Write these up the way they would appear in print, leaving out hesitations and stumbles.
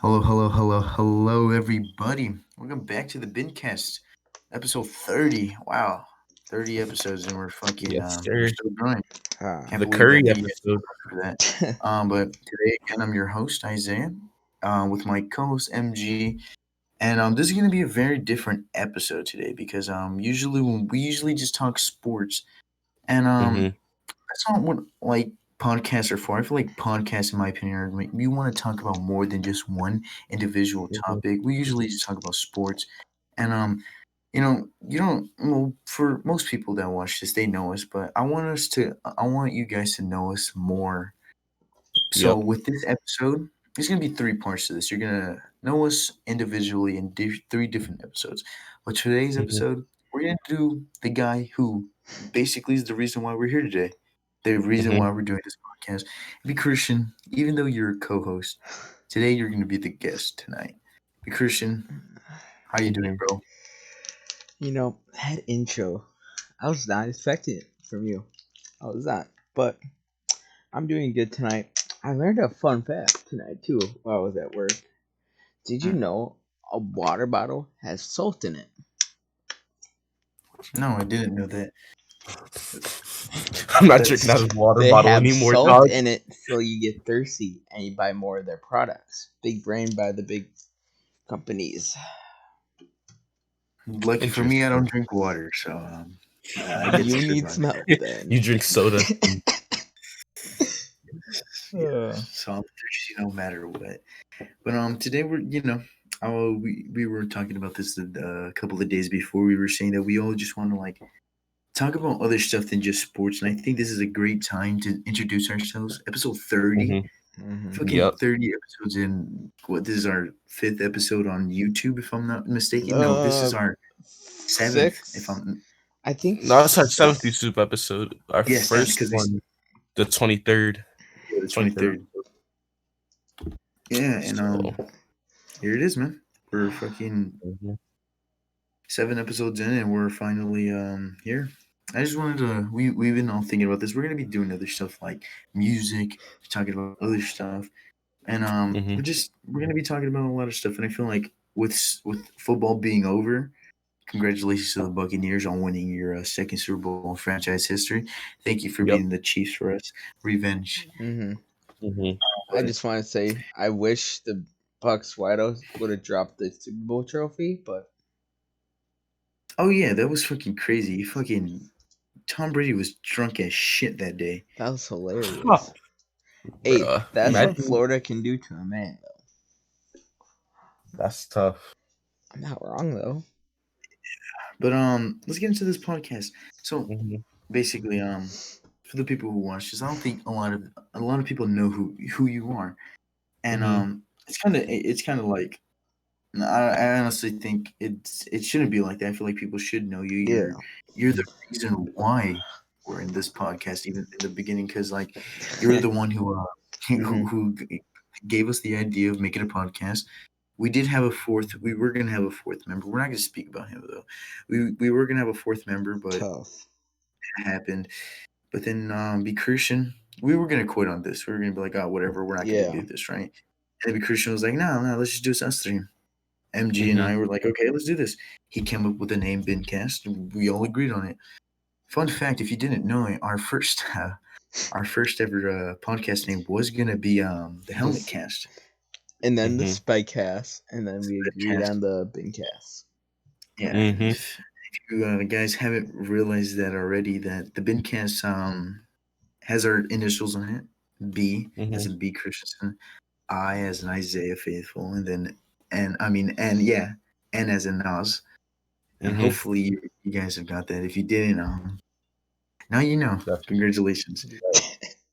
Hello, everybody. Welcome back to the Bincast, episode 30. Wow, 30 episodes, and we're fucking, Yes, we're sir. still growing. Can't The believe that curry we episode. for that. But today, again, I'm your host, Isaiah, with my co host, MG. And this is going to be a very different episode today because we usually just talk sports. And Mm-hmm. that's not what like podcasts are for. I feel like podcasts, in my opinion, are like, we want to talk about more than just one individual Mm-hmm. topic. We usually just talk about sports, and you don't. Well, for most people that watch this, they know us, but I want you guys to know us more. So Yep. with this episode, there's gonna be three parts to this. You're gonna know us individually in three different episodes. But today's Mm-hmm. episode, we're gonna do the guy who basically is the reason why we're here today. The reason Mm-hmm. why we're doing this podcast. Be Christian, even though you're a co-host, today you're gonna be the guest tonight. Be Christian, how you doing, Mm-hmm. bro? That intro, I was not expecting it from you. I was not. But I'm doing good tonight. I learned a fun fact tonight, too, while I was at work. Did you Mm. know a water bottle has salt in it? No, I didn't know that. I'm not drinking out That's of the water They bottle have anymore, salt dog. in it so you get thirsty and you buy more of their products. Big brain by the big companies. lucky for me. I Interesting. don't drink water, so I get to You trip need on some that. help You then. drink soda. Yeah, so I'm thirsty no matter what. But today we were talking about this a couple of days before. We were saying that we all just want to like talk about other stuff than just sports, and I think this is a great time to introduce ourselves. Episode 30, Mm-hmm. hmm fucking Yep. 30 episodes in. What, this is our fifth episode on YouTube, if I'm not mistaken. No, this is Uh, our seventh, if six. I'm I think No, it's our seventh six. YouTube episode. Our yeah, seventh first because one, the 23rd. yeah, the 23rd 23rd. Yeah, and episode. here it is, man. We're fucking Mhm. 7 episodes in, and we're finally here. I just wanted to. We've been all thinking about this. We're gonna be doing other stuff like music, talking about other stuff, and Mhm. we're gonna be talking about a lot of stuff. And I feel like with football being over, congratulations to the Buccaneers on winning your second Super Bowl in franchise history. Thank you for Yep. beating the Chiefs for us. Revenge. hmm Mm-hmm. I But just want to say I wish the Bucks White House would have dropped the Super Bowl trophy, but oh yeah, that was fucking crazy. Fucking Tom Brady was drunk as shit that day. that was Huh. hilarious. Hey, Bruh. that's what Imagine. Florida can do to a man, though. That's tough. I'm not wrong though. But let's get into this podcast. So Mm-hmm. basically, for the people who watch this, I don't think a lot of people know who you are, and Mm-hmm. it's kind of like I honestly think it shouldn't be like that. I feel like people should know you. Yeah. You're the reason why we're in this podcast, even in the beginning, because like you're the one who Mhm. who gave us the idea of making a podcast. We did have a fourth. We were gonna have a fourth member. We're not gonna speak about him though. We were gonna have a fourth member, but Tough. it happened. But then be Christian. We were gonna quit on this. We were gonna be like, oh, whatever. We're not gonna Yeah. do this, right? And be Christian was like, no, let's just do us three. MG and Mm-hmm. I were like, okay, let's do this. He came up with the name Bincast, and we all agreed on it. Fun fact: if you didn't know it, our first ever podcast name was gonna be the Helmet Cast. And then the Mm-hmm. Spike cast, and then we agreed Cast. on the Bin cast. Yeah, and Mm-hmm. if you guys haven't realized that already, that the Bincast has our initials on it. B as Mm-hmm. in B Christensen, I as in Isaiah Faithful, and then and yeah, N as in Nas. And Mm-hmm. hopefully you guys have got that. If you didn't, now you know. Definitely. Congratulations.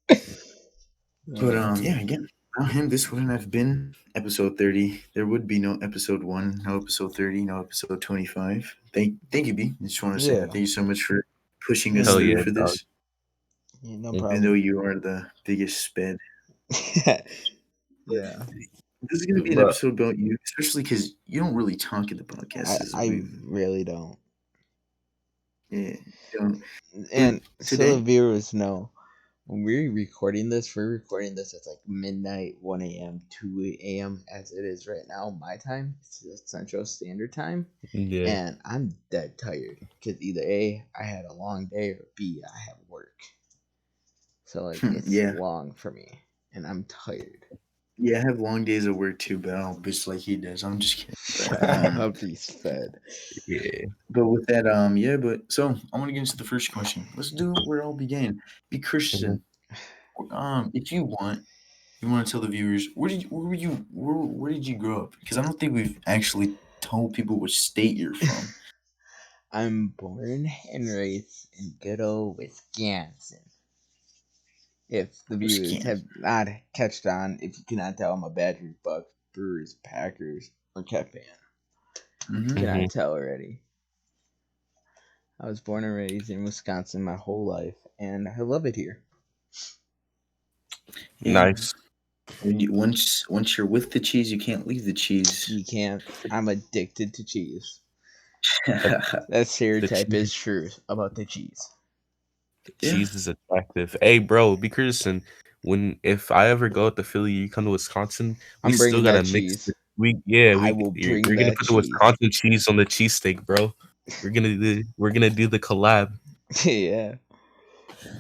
But yeah, again, without him, this wouldn't have been episode 30. There would be no episode 1, no episode 30, no episode 25. Thank you, B. I just want to say Yeah. that. Thank you so much for pushing us Hell through yeah, for dog. this. Yeah, no Mhm. Even though problem. you are the biggest sped. Yeah. This is going to be an But episode about you, especially because you don't really talk in the podcast. As I we've, really don't. yeah, you don't. And But so the today, viewers know, when we're recording this at like midnight, 1 a.m., 2 a.m. as it is right now, my time. It's Central Standard Time. Yeah. And I'm dead tired because either A, I had a long day, or B, I have work. So, like, it's Yeah. long for me. And I'm tired. Yeah, I have long days of work too, but I don't bitch like he does. I'm just kidding. Shut up, he's fed. Yeah. But with that, yeah, but so I want to get into the first question. Let's do where it all began. Be Mhm. Christian. If you want, you want to tell the viewers where did you grow up? Because I don't think we've actually told people which state you're from. I'm born and raised in good old Wisconsin. If the viewers Wisconsin. have not catched on, if you cannot tell, I'm a Badgers, Bucks, Brewers, Packers, or Cat fan. Mm-hmm. Cannot tell already. I was born and raised in Wisconsin my whole life, and I love it here. Yeah. Nice. Once you're with the cheese, you can't leave the cheese. You can't. I'm addicted to cheese. Yeah. That stereotype cheese. is true about the cheese. Cheese is attractive. Hey, bro, be Christian. If I ever go out to Philly, you come to Wisconsin, we I'm still bringing gotta that mix. cheese. I will You're bring gonna that put the cheese. Wisconsin cheese on the cheesesteak, bro. We're gonna do the collab. Yeah.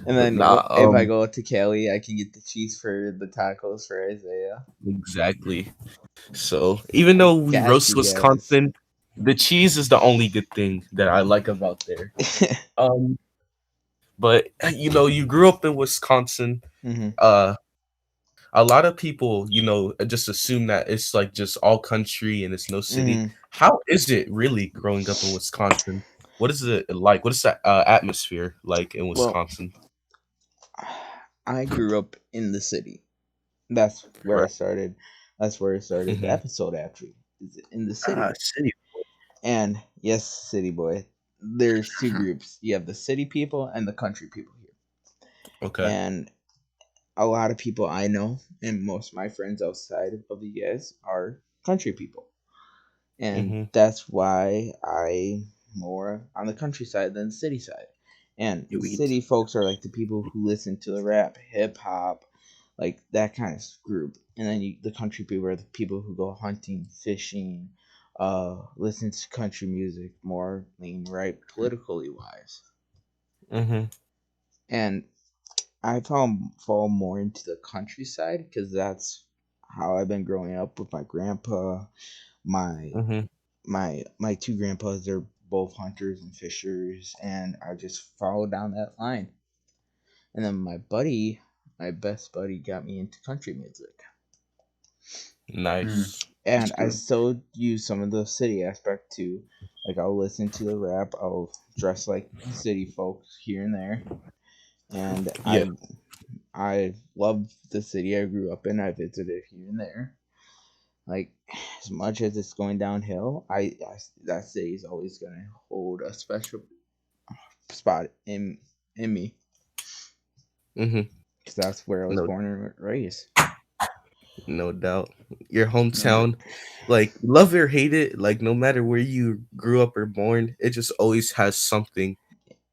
And then Nah, if I go to Cali, I can get the cheese for the tacos for Isaiah. exactly. So even though we Got roast you guys. Wisconsin, the cheese is the only good thing that I like about there. Um, but you grew up in Wisconsin. hmm Uh, a lot of people, just assume that it's like just all country and it's no city. hmm How is it really growing up in Wisconsin? What is it like? What is that atmosphere like in Well, Wisconsin? I grew up in the city. That's where I Right. started. That's where I started the Hmm. episode actually. Is in the city. City. And yes, city boy. There's two groups. You have the city people and the country people here. Okay. And a lot of people I know and most of my friends outside of the US are country people. And Hmm. that's why I more on the countryside than the city side. And You eat. city folks are like the people who listen to the rap, hip hop, like that kind of group. And then the country people are the people who go hunting, fishing, listen to country music, more lean right politically wise. Hmm. And I fall more into the countryside because that's how I've been growing up with my grandpa, my Hmm. my two grandpas. They're both hunters and fishers, and I just followed down that line. And then my best buddy, got me into country music, Mm, Nice. that's and I good. still use some of the city aspect too. Like I'll listen to the rap, I'll dress like the city folks here and there, and Yeah. I love the city I grew up in. I visited here and there. Like as much as it's going downhill, that city is always gonna hold a special spot in me Hmm. because that's where I was No, born and raised. no doubt. Your No doubt. hometown, like love it or hate it, like no matter where you grew up or born, it just always has something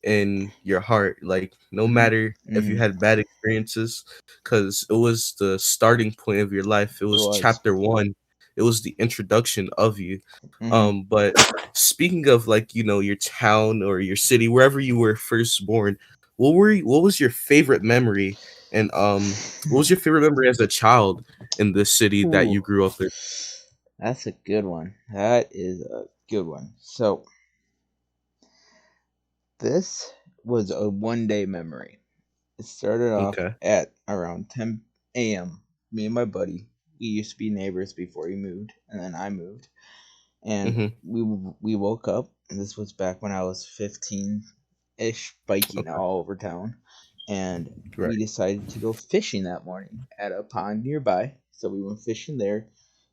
in your heart. Like no Mm-hmm. matter if you Mm-hmm. had bad experiences, because it was the starting point of your life. It It was was. chapter one. It was the introduction of you. Mm-hmm. But speaking of like your town or your city, wherever you were first born, what was your favorite memory? And what was your favorite memory as a child in this city that you Ooh, grew up in? that's a good one. That is a good one. So this was a 1 day memory. It started off Okay. at around 10 a.m. Me and my buddy, we used to be neighbors before he moved, and then I moved, and Mm-hmm. we woke up. And this was back when I was 15-ish, biking Okay. all over town, and Right. we decided to go fishing that morning at a pond nearby. So we went fishing there.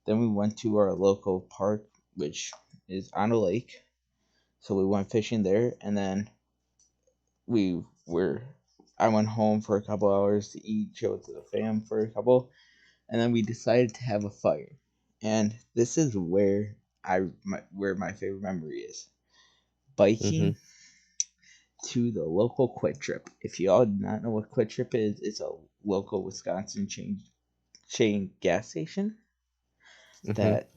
Then we went to our local park, which is on a lake. So we went fishing there, and then we were I went home for a couple hours to eat, chill with the fam for a couple, and then we decided to have a fire. And this is where where my favorite memory is. Mm-hmm. Biking to the local Quick Trip. If you all do not know what Quick Trip is, it's a local Wisconsin chain gas station Mm-hmm. that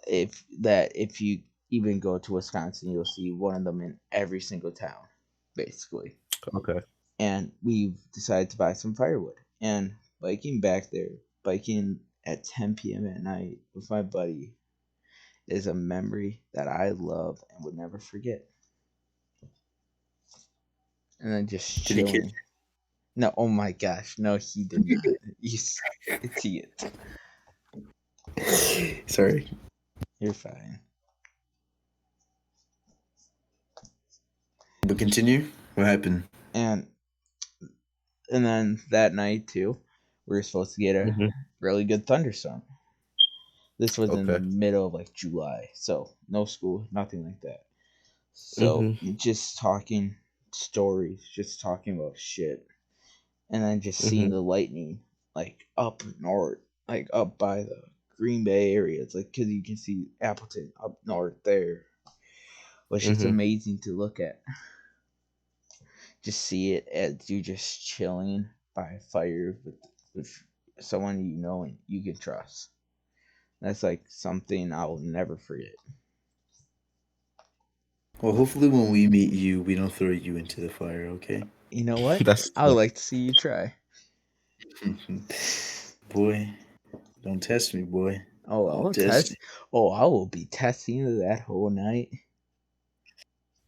if you even go to Wisconsin, you'll see one of them in every single town, basically. Okay. And we've decided to buy some firewood. And biking at 10 p.m. at night with my buddy is a memory that I love and would never forget. And then just Did he chilling. No, oh my gosh, no, he did not. You idiot. Sorry. You're fine. But continue. What happened? And then that night too, we were supposed to get a Mm-hmm. really good thunderstorm. This was in the Okay. middle of like July, so no school, nothing like that. So Mm-hmm. just talking stories, just talking about shit, and then just seeing Mm-hmm. the lightning like up north, like up by the Green Bay area. It's like because you can see Appleton up north there, which is Mm-hmm. amazing to look at. Just see it as you just chilling by a fire with someone you know and you can trust. That's like something I will never forget. Well, hopefully when we meet you, we don't throw you into the fire, okay? You know what? That's I would like to see you try. Boy, don't test me, boy. Oh, Don't I'll test test. me. Oh, I will be testing that whole night.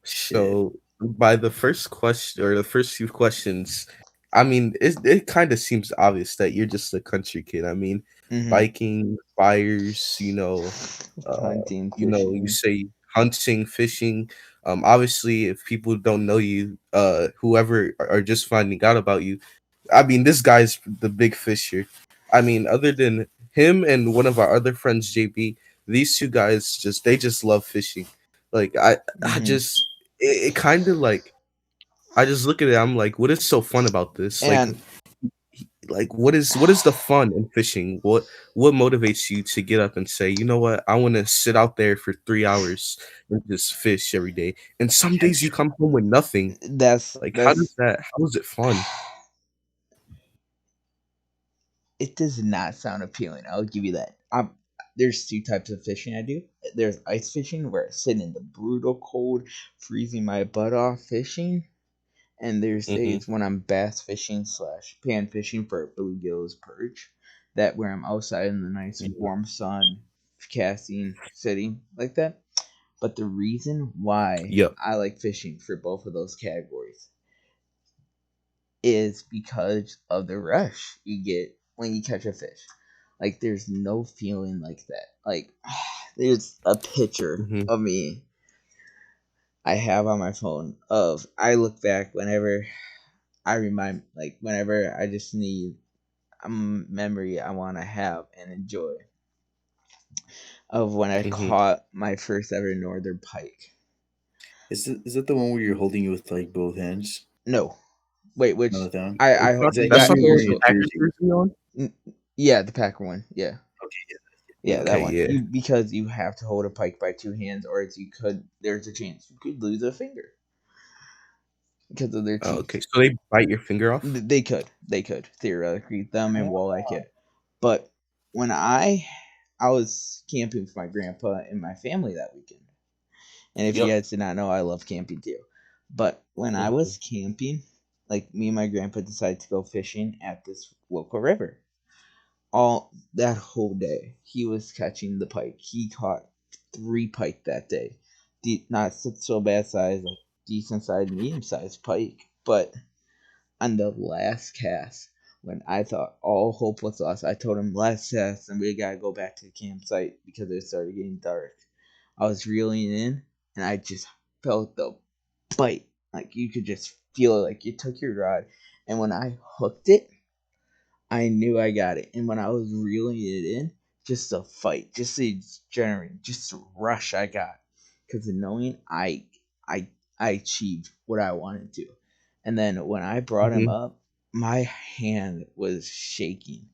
Shit. so. By the first question or the first few questions, I mean, it kind of seems obvious that you're just a country kid. I mean, Mm-hmm. biking, fires, Hunting, you fishing. say hunting, fishing. Obviously, if people don't know you, whoever are just finding out about you, I mean, this guy's the big fisher. I mean, other than him and one of our other friends, JB, these two guys just love fishing. Like I Mm-hmm. just it kind of like I just look at it. I'm like, what is so fun about this? And Like what is the fun in fishing? What motivates you to get up and say, you know what, I want to sit out there for 3 hours and just fish every day? And some days you Catch. come home with nothing. that's Like that's how is it fun? it does not sound appealing. I'll give you that. There's two types of fishing I do. There's ice fishing where I sit in the brutal cold, freezing my butt off fishing. And there's Mm-hmm. days when I'm bass fishing slash pan fishing for bluegills perch. That where I'm outside in the nice warm sun, casting, sitting like that. But the reason why Yep. I like fishing for both of those categories is because of the rush you get when you catch a fish. Like there's no feeling like that. Like there's a picture Mm-hmm. of me I have on my phone of I look back whenever I remind like whenever I just need a memory I want to have and enjoy of when I Mm-hmm. caught my first ever northern pike. Is that the one where you're holding it with like both hands? No, wait, which No, that one? I Is that, That's isn't not it the one wearing with a the Packers jersey? jersey on. yeah, the Packer one. Yeah. Okay, Yeah, that Okay, one. yeah. Because you have to hold a pike by two hands, or else there's a chance you could lose a finger because of their Oh, teeth. okay, so they bite your finger off. They could theoretically thumb and walleye could, but when I was camping with my grandpa and my family that weekend, and if you Yep. guys did not know, I love camping too. But when I Mm-hmm. was camping, like me and my grandpa decided to go fishing at this local river. All that whole day, he was catching the pike. He caught 3 pike that day. Not so bad size, like decent size, medium sized pike. But on the last cast, when I thought all hope was lost, I told him last cast and we gotta go back to the campsite because it started getting dark. I was reeling in and I just felt the bite. Like you could just feel it, like you took your rod. And when I hooked it, I knew I got it. And when I was reeling it in, just a fight, just the generate, just a rush I got. Because knowing I I achieved what I wanted to. And then when I brought him Mm-hmm. up, my hand was shaking.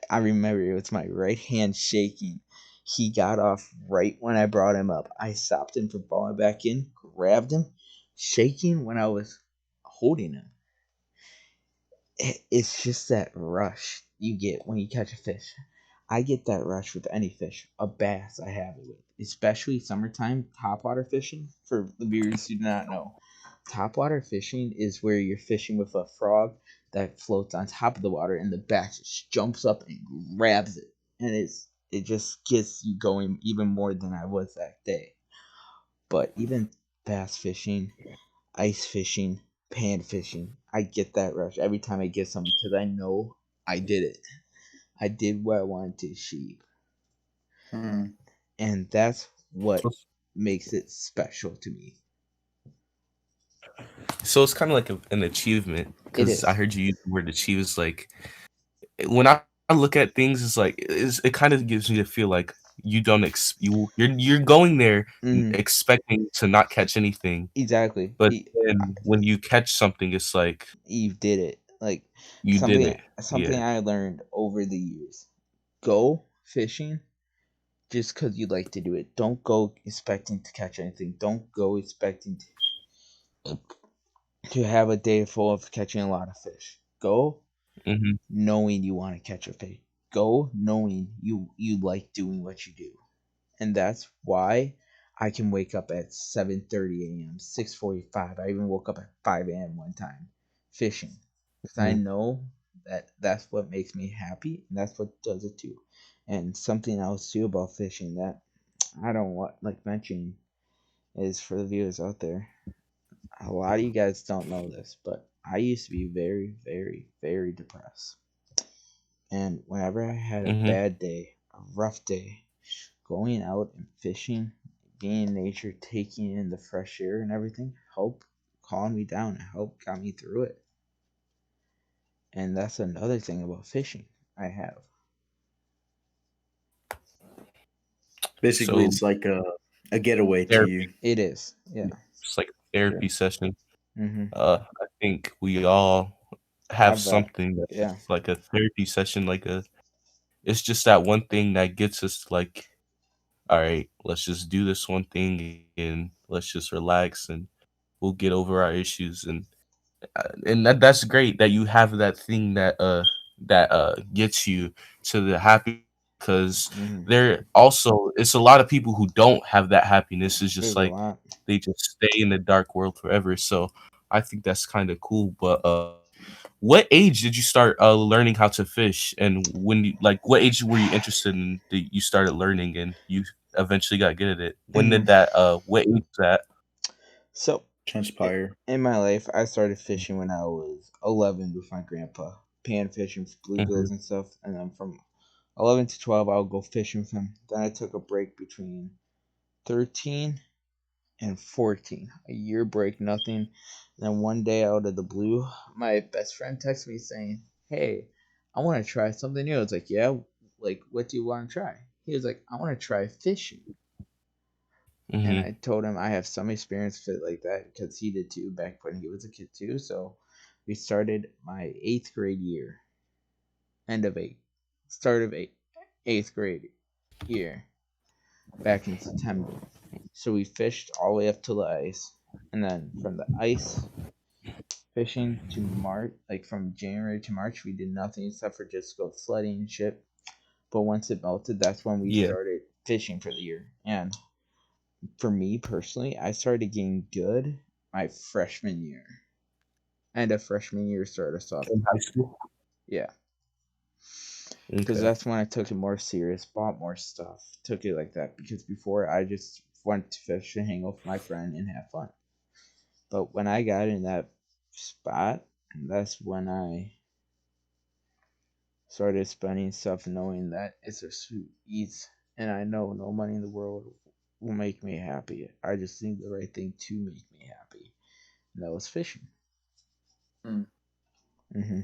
I remember it was my right hand shaking. He got off right when I brought him up. I stopped him from falling back in, grabbed him, shaking when I was holding him. It's just that rush you get when you catch a fish. I get that rush with any fish. A bass, I have it with, especially summertime topwater fishing. For the viewers who do not know, topwater fishing is where you're fishing with a frog that floats on top of the water, and the bass just jumps up and grabs it, and it just gets you going even more than I was that day. But even bass fishing, ice fishing, pan fishing, I get that rush every time I get something because I know I did it. I did what I wanted to achieve. Hmm. And that's what makes it special to me. So it's kind of like an achievement It because I is. heard you use the word achieve. It's like when I look at things, it's like it kind of gives me to feel like you don't you're going there Mm, expecting to not catch anything, exactly. but then when you catch something, it's like You did it. Like you did something it. something Yeah. I learned over the years. Go fishing just because you like to do it. Don't go expecting to catch anything. Don't go expecting to have a day full of catching a lot of fish. Go Hmm. knowing you want to catch a fish. Go knowing you like doing what you do. And that's why I can wake up at 7:30 a.m., 6:45. I even woke up at 5 a.m. one time fishing because I know that that's what makes me happy, and that's what does it too. And something else too about fishing that I don't want like mentioning is for the viewers out there. A lot of you guys don't know this, but I used to be very, very, very depressed. And whenever I had a Hmm. bad day, a rough day, going out and fishing, being in nature, taking in the fresh air and everything helped calm me down and helped got me through it. And that's another thing about fishing I have. Basically, So it's like a getaway to therapy, you. It is, yeah, it's like a sure. therapy session. Mm-hmm. I think we all have Have that, something yeah. that's like a therapy session, like a it's just that one thing that gets us like, all right, let's just do this one thing and let's just relax and we'll get over our issues and that's great that you have that thing that gets you to the happy because Mm-hmm. there also it's a lot of people who don't have that happiness. It's just There's a like lot. they just stay in the dark world forever. So I think that's kind of cool. But what age did you start learning how to fish? And when you like what age were you interested in that you started learning and you eventually got good at it? When Mm-hmm. did that what age was that? So, Transpire. in my life, I started fishing when I was 11 with my grandpa, pan fishing for Hmm. bluegills and stuff. And then from 11 to 12, I would go fishing with him. Then I took a break between 13 and 14. A year break, nothing. And then one day out of the blue, my best friend texted me saying, "Hey, I want to try something new." I was like, "Yeah, like what do you want to try?" He was like, "I want to try fishing." And Hmm. I told him I have some experience with it like that because he did too back when he was a kid too. So we started my 8th grade year, end of start of eighth grade year back in September. So we fished all the way up to the ice, and then from the ice fishing to March, like from January to March, we did nothing except for just go sledding and shit. But once it melted, that's when we Yeah. started fishing for the year. And for me personally, I started getting good my freshman year. And a freshman year started us off. In high school. Yeah. Because Okay. that's when I took it more serious, bought more stuff, took it like that. Because before I just went to fish and hang out with my friend and have fun. But when I got in that spot, that's when I started spending stuff knowing that it's a sweet eats and I know no money in the world will make me happy. I just need the right thing to make me happy. And that was fishing. Mm. Hmm.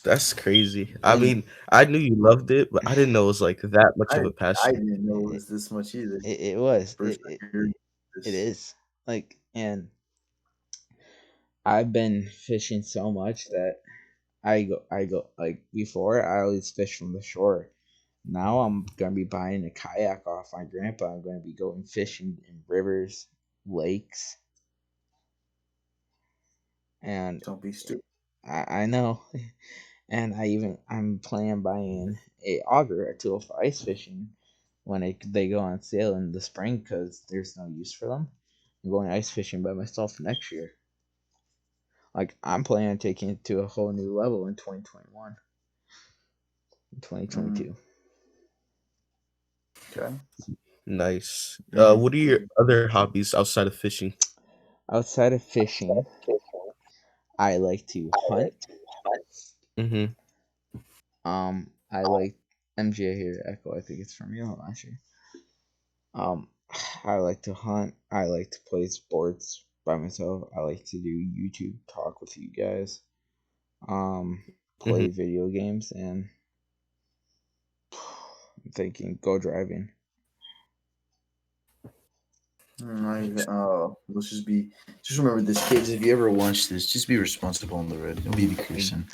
That's crazy. I And mean, I knew you loved it, but I didn't know it was like that much I of a I passion. didn't know it it, was this much either. it was. First I heard It this. is. Like, and I've been fishing so much that I go like before I always fish from the shore. Now I'm gonna be buying a kayak off my grandpa. I'm gonna be going fishing in rivers, lakes, and Don't be stupid. I know. And I'm planning on buying a auger at 205 ice fishing when they go on sale in the spring because there's no use for them. I'm going ice fishing by myself next year. Like I'm planning on taking it to a whole new level in 2021, 2022. Okay. Nice. Mhm. What are your other hobbies outside of fishing? Outside of fishing, I like to hunt. Mm-hmm. I like MJ here, Echo. I think it's from you. I'm not sure. Um, I like to hunt. I like to play sports by myself. I like to do YouTube talk with you guys. Mm-hmm. Play video games, and I'm thinking go driving. Let's just remember this, kids. If you ever watch this, just be responsible on the road. Don't be the person.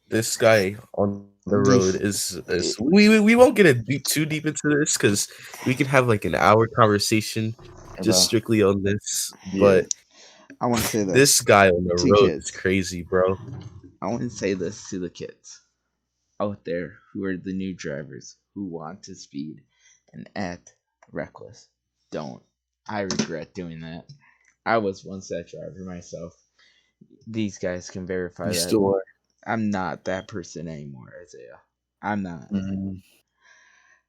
This guy on the road Bef- is we won't get too deep into this because we can have like an hour conversation just About strictly on this. yeah. But I want to say this this guy on the to road is kids. crazy, bro. I want to say this to the kids out there who are the new drivers who want to speed and act reckless. Don't. I regret doing that. I was once that driver myself. These guys can verify You that. still are. I'm not that person anymore, Isaiah. I'm not. Mm-hmm.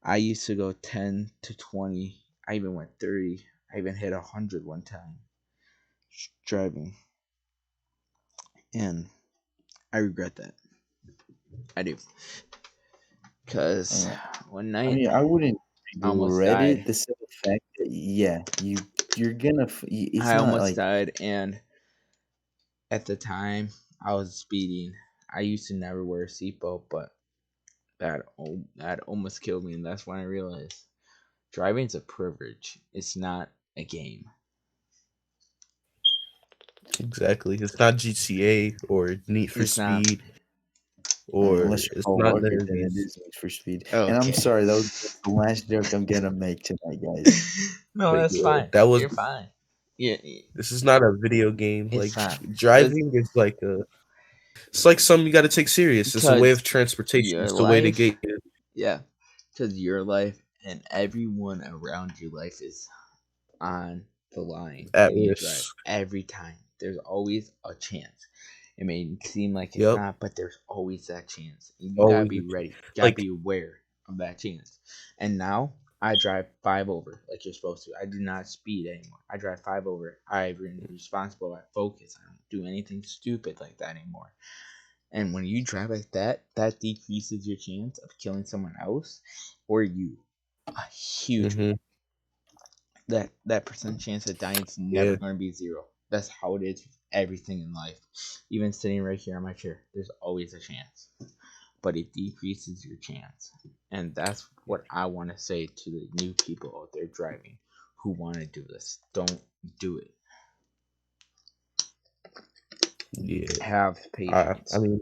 I used to go 10 to 20. I even went 30. I even hit 100 one time driving. And I regret that. I do. Because one I night, mean, I wouldn't I almost regret it. died. The simple fact that you're gonna. It's I not almost like died. And at the time, I was speeding. I used to never wear a seatbelt, but that almost killed me. And that's when I realized driving's a privilege. It's not a game. Exactly. It's not GTA or Need for It's not. Speed or unless you're it's Paul not Walker, none of then it these. is Need for Speed. And I'm Okay. sorry, that's the last joke I'm gonna make tonight, guys. No, But that's yeah, fine. that was You're fine. Yeah, this is not a video game. it's Like fine. driving is like it's like something you got to take serious. It's a way Because of transportation. your It's the way to life, get you yeah, because your life and everyone around your life is on the line at when you drive. risk. Every time, there's always a chance. It may seem like it's Yep. not, but there's always that chance. And you gotta Always be ready. You gotta like be aware of that chance. And now I drive 5 over like you're supposed to. I do not speed anymore. I drive 5 over. I'm responsible. I focus. I don't do anything stupid like that anymore. And when you drive like that, that decreases your chance of killing someone else or you a huge hmm one. That percent chance of dying is never yeah. going to be zero. That's how it is with everything in life. Even sitting right here on my chair, there's always a chance, but it decreases your chance. And that's what I want to say to the new people out there driving who want to do this. Don't do it. Yeah. Have I patience. I mean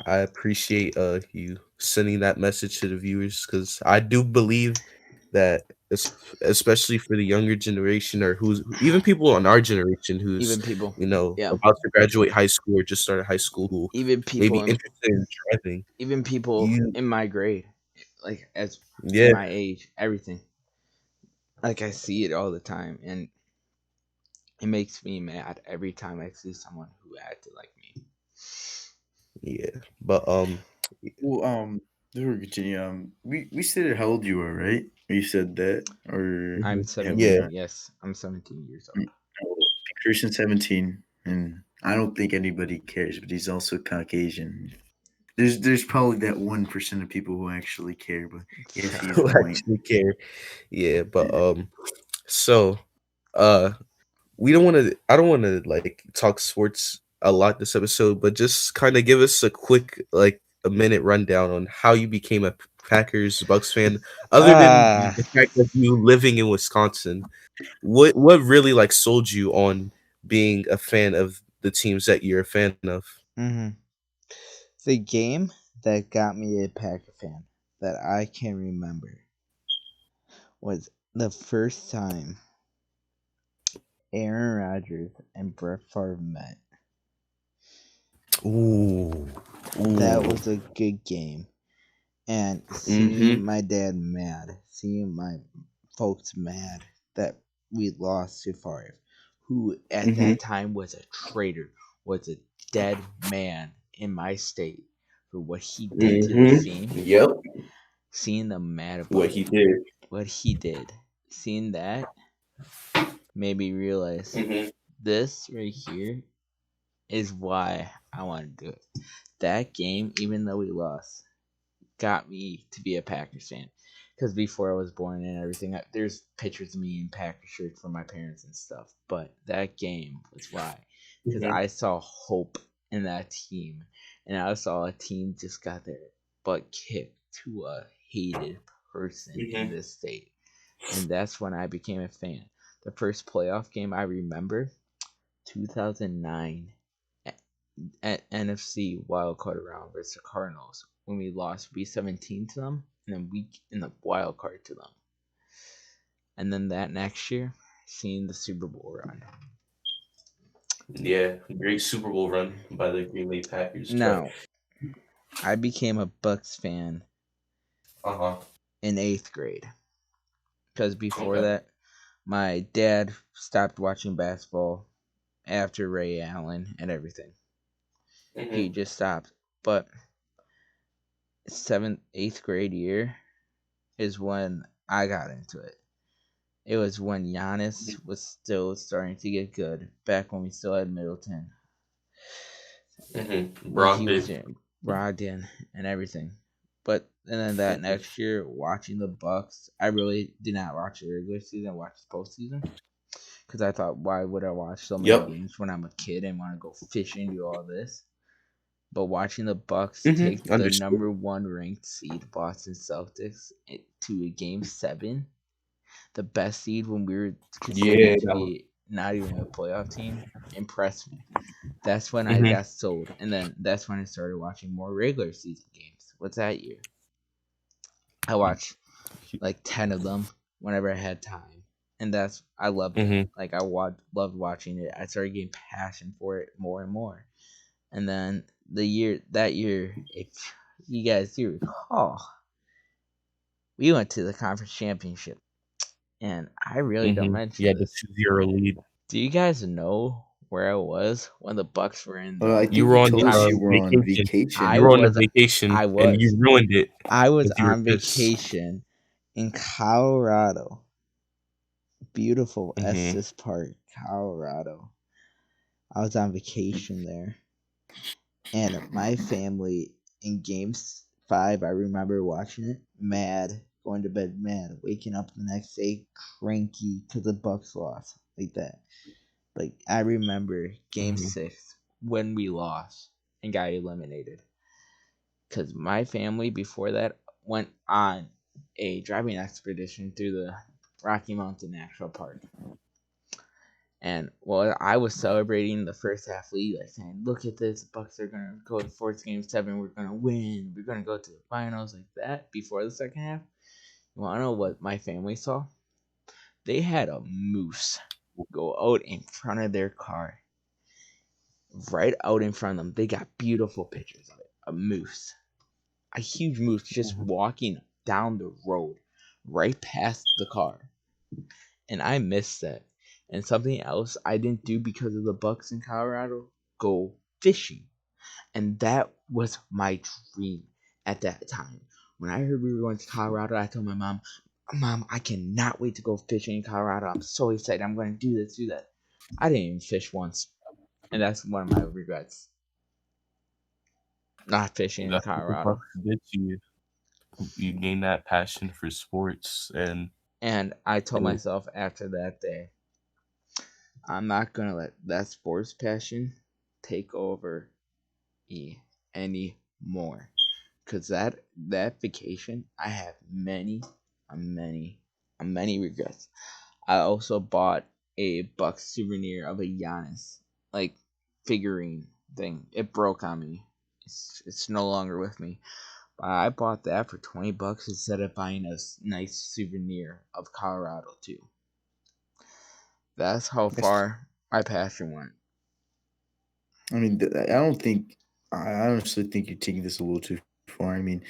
I appreciate you sending that message to the viewers because I do believe that especially for the younger generation or who's even people in our generation who's Even people, yeah, about to graduate high school or just started high school who even may be people in interested in driving. even people You in my grade, like as in yeah my age, everything. Like I see it all the time, and it makes me mad every time I see someone who acted like me. yeah but Well, before we continue, we stated how old you were, right? You said that, or I'm have we 17. yeah not? Yes, I'm 17 years old. Christian 17, and I don't think anybody cares, but he's also Caucasian. There's probably that 1% of people who actually care, but yes, he is who white. actually care. Yeah, but Yeah. so uh we don't want to I don't want to like talk sports a lot this episode, but just kind of give us a quick like a minute rundown on how you became a Packers Bucks fan other than Ah, the fact of you living in Wisconsin. What really like sold you on being a fan of the teams that you're a fan of? mm-hmm. The game that got me a Packer fan that I can remember was the first time Aaron Rodgers and Brett Favre met. Ooh. That Ooh. was a good game. And seeing Mm-hmm. my dad mad, seeing my folks mad that we lost to Favre, who at that time was a traitor, was a dead man in my state for what he did to the team. Yep. Seeing them mad about What he did. what he did, seeing that made me realize Mm-hmm. this right here is why I want to do it. That game, even though we lost, got me to be a Packers fan. Because before I was born and everything, there's pictures of me in Packers shirts from my parents and stuff. But that game was why. Because I saw hope in that team. And I saw a team just got their butt kicked to a hated person in this state. And that's when I became a fan. The first playoff game I remember, 2009 at NFC wildcard round versus the Cardinals when we lost week 17 to them and then week in the wild card to them. And then that next year, seeing the Super Bowl run. Yeah, great Super Bowl run by the Green Bay Packers. Now, I became a Bucks fan in 8th grade. Because before that, my dad stopped watching basketball after Ray Allen and everything. He just stopped. But 7th, 8th grade year is when I got into it. It was when Giannis was still starting to get good, back when we still had Middleton. Brogdon and everything. But and then that next year, watching the Bucks, I really did not watch the regular season. I watched the postseason because I thought, why would I watch so many games when I'm a kid and want to go fishing and do all this? But watching the Bucks take the number 1 ranked seed Boston Celtics to a game 7, the best seed when we were considered to be not even a playoff team, impressed me. That's when I got sold, and then that's when I started watching more regular season games. What's that year? I watched like 10 of them whenever I had time, and I loved it. Like loved watching it. I started getting passion for it more and more. And then that year, if you guys do recall, we went to the conference championship, and I really don't mention this. The 2-0 lead. Do you guys know where I was when the Bucks were in? I think you were on vacation. You were on a vacation, and you ruined it. I was on vacation in Colorado. Beautiful Estes Park, Colorado. I was on vacation there. And my family in Game 5, I remember watching it, mad, going to bed mad, waking up the next day cranky because the Bucks lost, like that. Like, I remember Game 6 when we lost and got eliminated. Because my family before that went on a driving expedition through the Rocky Mountain National Park. And while I was celebrating the first half lead, like saying, "Look at this, Bucks are gonna go to 4th game 7. We're gonna win. We're gonna go to the finals," like that. Before the second half, you wanna know what my family saw? They had a moose go out in front of their car, right out in front of them. They got beautiful pictures of it. A moose, a huge moose, just walking down the road, right past the car, and I missed that. And something else I didn't do because of the Bucks in Colorado, go fishing. And that was my dream at that time. When I heard we were going to Colorado, I told my mom, I cannot wait to go fishing in Colorado. I'm so excited. I'm going to do this, do that. I didn't even fish once. And that's one of my regrets. Not fishing in Colorado. You gain that passion for sports. And I told myself after that day, I'm not going to let that sports passion take over me anymore. Because that vacation, I have many regrets. I also bought a Bucks souvenir of a Giannis, like, figurine thing. It broke on me. It's no longer with me. But I bought that for $20 instead of buying a nice souvenir of Colorado too. That's how That's, far my passion went. I mean, I don't think. I honestly think you're taking this a little too far. I mean,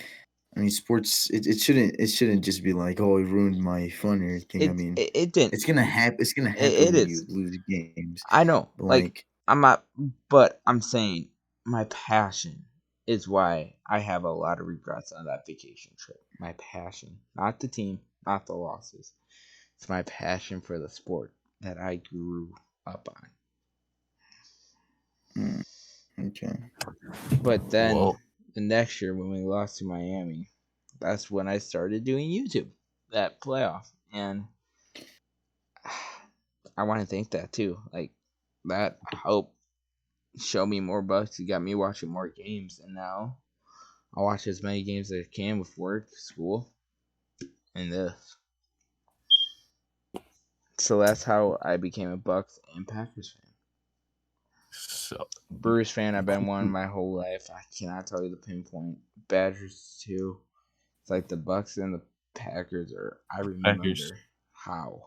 sports. It shouldn't just be like, oh, it ruined my fun or anything. I mean, It didn't. it's gonna happen. It's gonna It happen when you is. lose games. I know. But Like like, I'm not, but I'm saying my passion is why I have a lot of regrets on that vacation trip. My passion, not the team, not the losses. It's my passion for the sport that I grew up on. mm, okay, But then Well, the next year when we lost to Miami, that's when I started doing YouTube, that playoff, and I want to thank that too. Like that helped show me more bucks. It got me watching more games, and now I watch as many games as I can with work, school, and this. So that's how I became a Bucks and Packers fan. so Brewers fan, I've been one my whole life. I cannot tell you the pinpoint. Badgers too. It's like the Bucks and the Packers are. I Packers. remember how.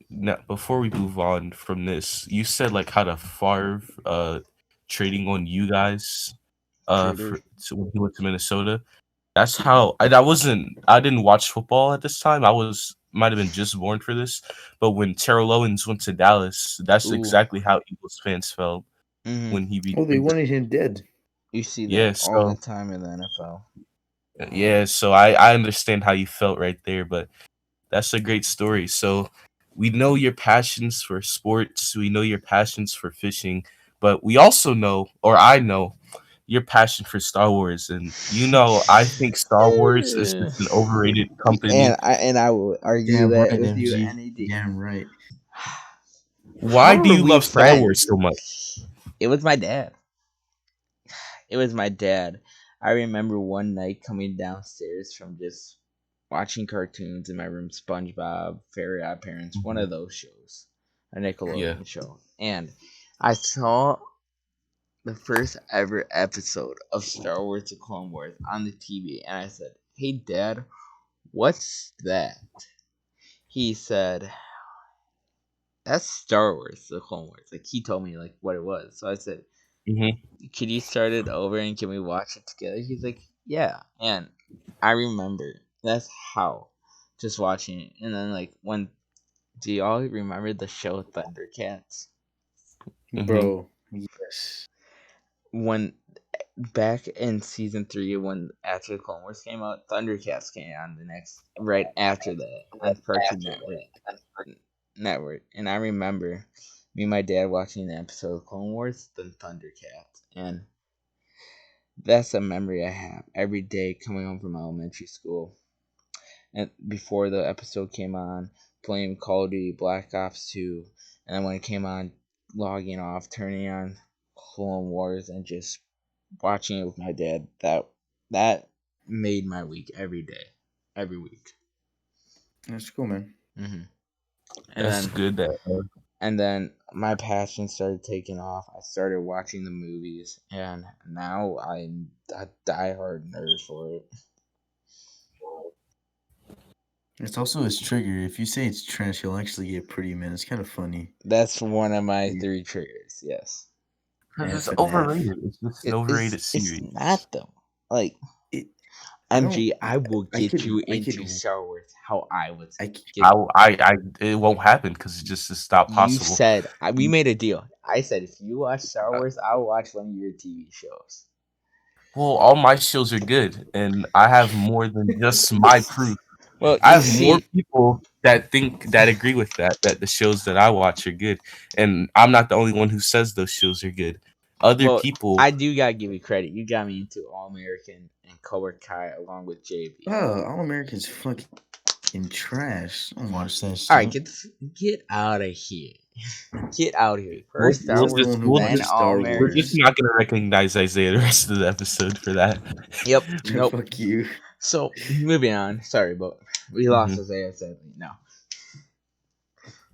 Now, before we move on from this, you said like how to Favre trading on you guys Trader. for so when he went to Minnesota. That's how I didn't watch football at this time. I was might have been just born for this. But when Terrell Owens went to Dallas, that's Ooh. exactly how Eagles fans felt Mm-hmm. when he oh, they became wanted him dead. You see that yeah, all the so time in the NFL. yeah, so I understand how you felt right there, but that's a great story. So we know your passions for sports, we know your passions for fishing, but we also know, or I know, your passion for Star Wars. And I think Star Wars is just an overrated company. And I will argue Damn that right, with you MG. any day. Damn right. Why How do are you we love Star Wars so much? friends? It was my dad. It was my dad. I remember one night coming downstairs from just watching cartoons in my room, SpongeBob, Fairy Odd Parents, one of those shows, a Yeah. Nickelodeon show, and I saw the first ever episode of Star Wars: The Clone Wars on the TV, and I said, "Hey, Dad, what's that?" He said, "That's Star Wars: The Clone Wars." Like he told me like what it was, so I said, Hmm. "Could you start it over and can we watch it together?" He's like, "Yeah," and I remember that's how just watching it, and then like when do y'all remember the show Thundercats? Hmm. Bro, yes. When back in season 3 when after the Clone Wars came out, Thundercats came on the next right after that on Cartoon Network. And I remember me and my dad watching the episode of Clone Wars, then Thundercats. And that's a memory I have every day coming home from elementary school. And before the episode came on, playing Call of Duty Black Ops 2. And then when it came on, logging off, turning on Clone Wars and just watching it with my dad, that made my week every day, every week. That's cool, man. Hmm And That's then good. my passion started taking off. I started watching the movies, and now I'm a diehard nerd for it. It's also his trigger. If you say it's trash, he'll actually get pretty mad. It's kind of funny. That's one of my Yeah. 3 triggers. Yes, Because it's FNF. overrated. It's just an overrated it's series. not though. Like It. I don't. MG, I will I get could. you I could. into Star Wars. How I was I. c- get It won't happen because it's not You possible. said we made a deal. I said if you watch Star Wars, I'll watch one of your TV shows. Well, all my shows are good, and I have more than just my proof. Well, I you have more see, people that agree with that the shows that I watch are good, and I'm not the only one who says those shows are good. Other well, people, I do gotta give you credit. You got me into All American and Cobra Kai along with JV. Oh, All Americans fucking trash. I don't watch that All right, shit. get out of here. Get out of here. we'll, First You're Star we'll the Wars, just one who we'll then watches just All Star we're just Wars. American. not gonna recognize Isaiah the rest of the episode for that. Yep. Nope. Fuck you. So moving on. Sorry, but we lost Isaiah sadly. No.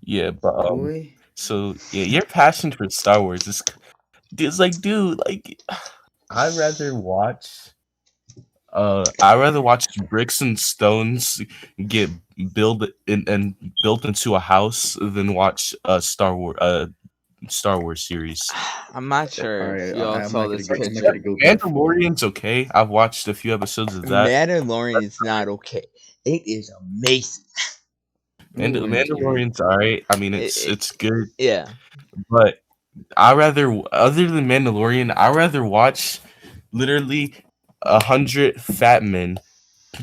Yeah, but Boy. so yeah, your passion for Star Wars is like, dude, like I'd rather watch I'd rather watch bricks and stones get built into a house than watch a Star Wars series. I'm not All sure if right, y'all I'm saw not gonna this go. I'm not picture. gonna go that far. Mandalorian's okay. I've watched a few episodes of that. Mandalorian is not okay. It is amazing. And Ooh, okay. Mandalorian's alright. I mean, It, it, it's good, yeah, but other than Mandalorian, I rather watch literally 100 fat men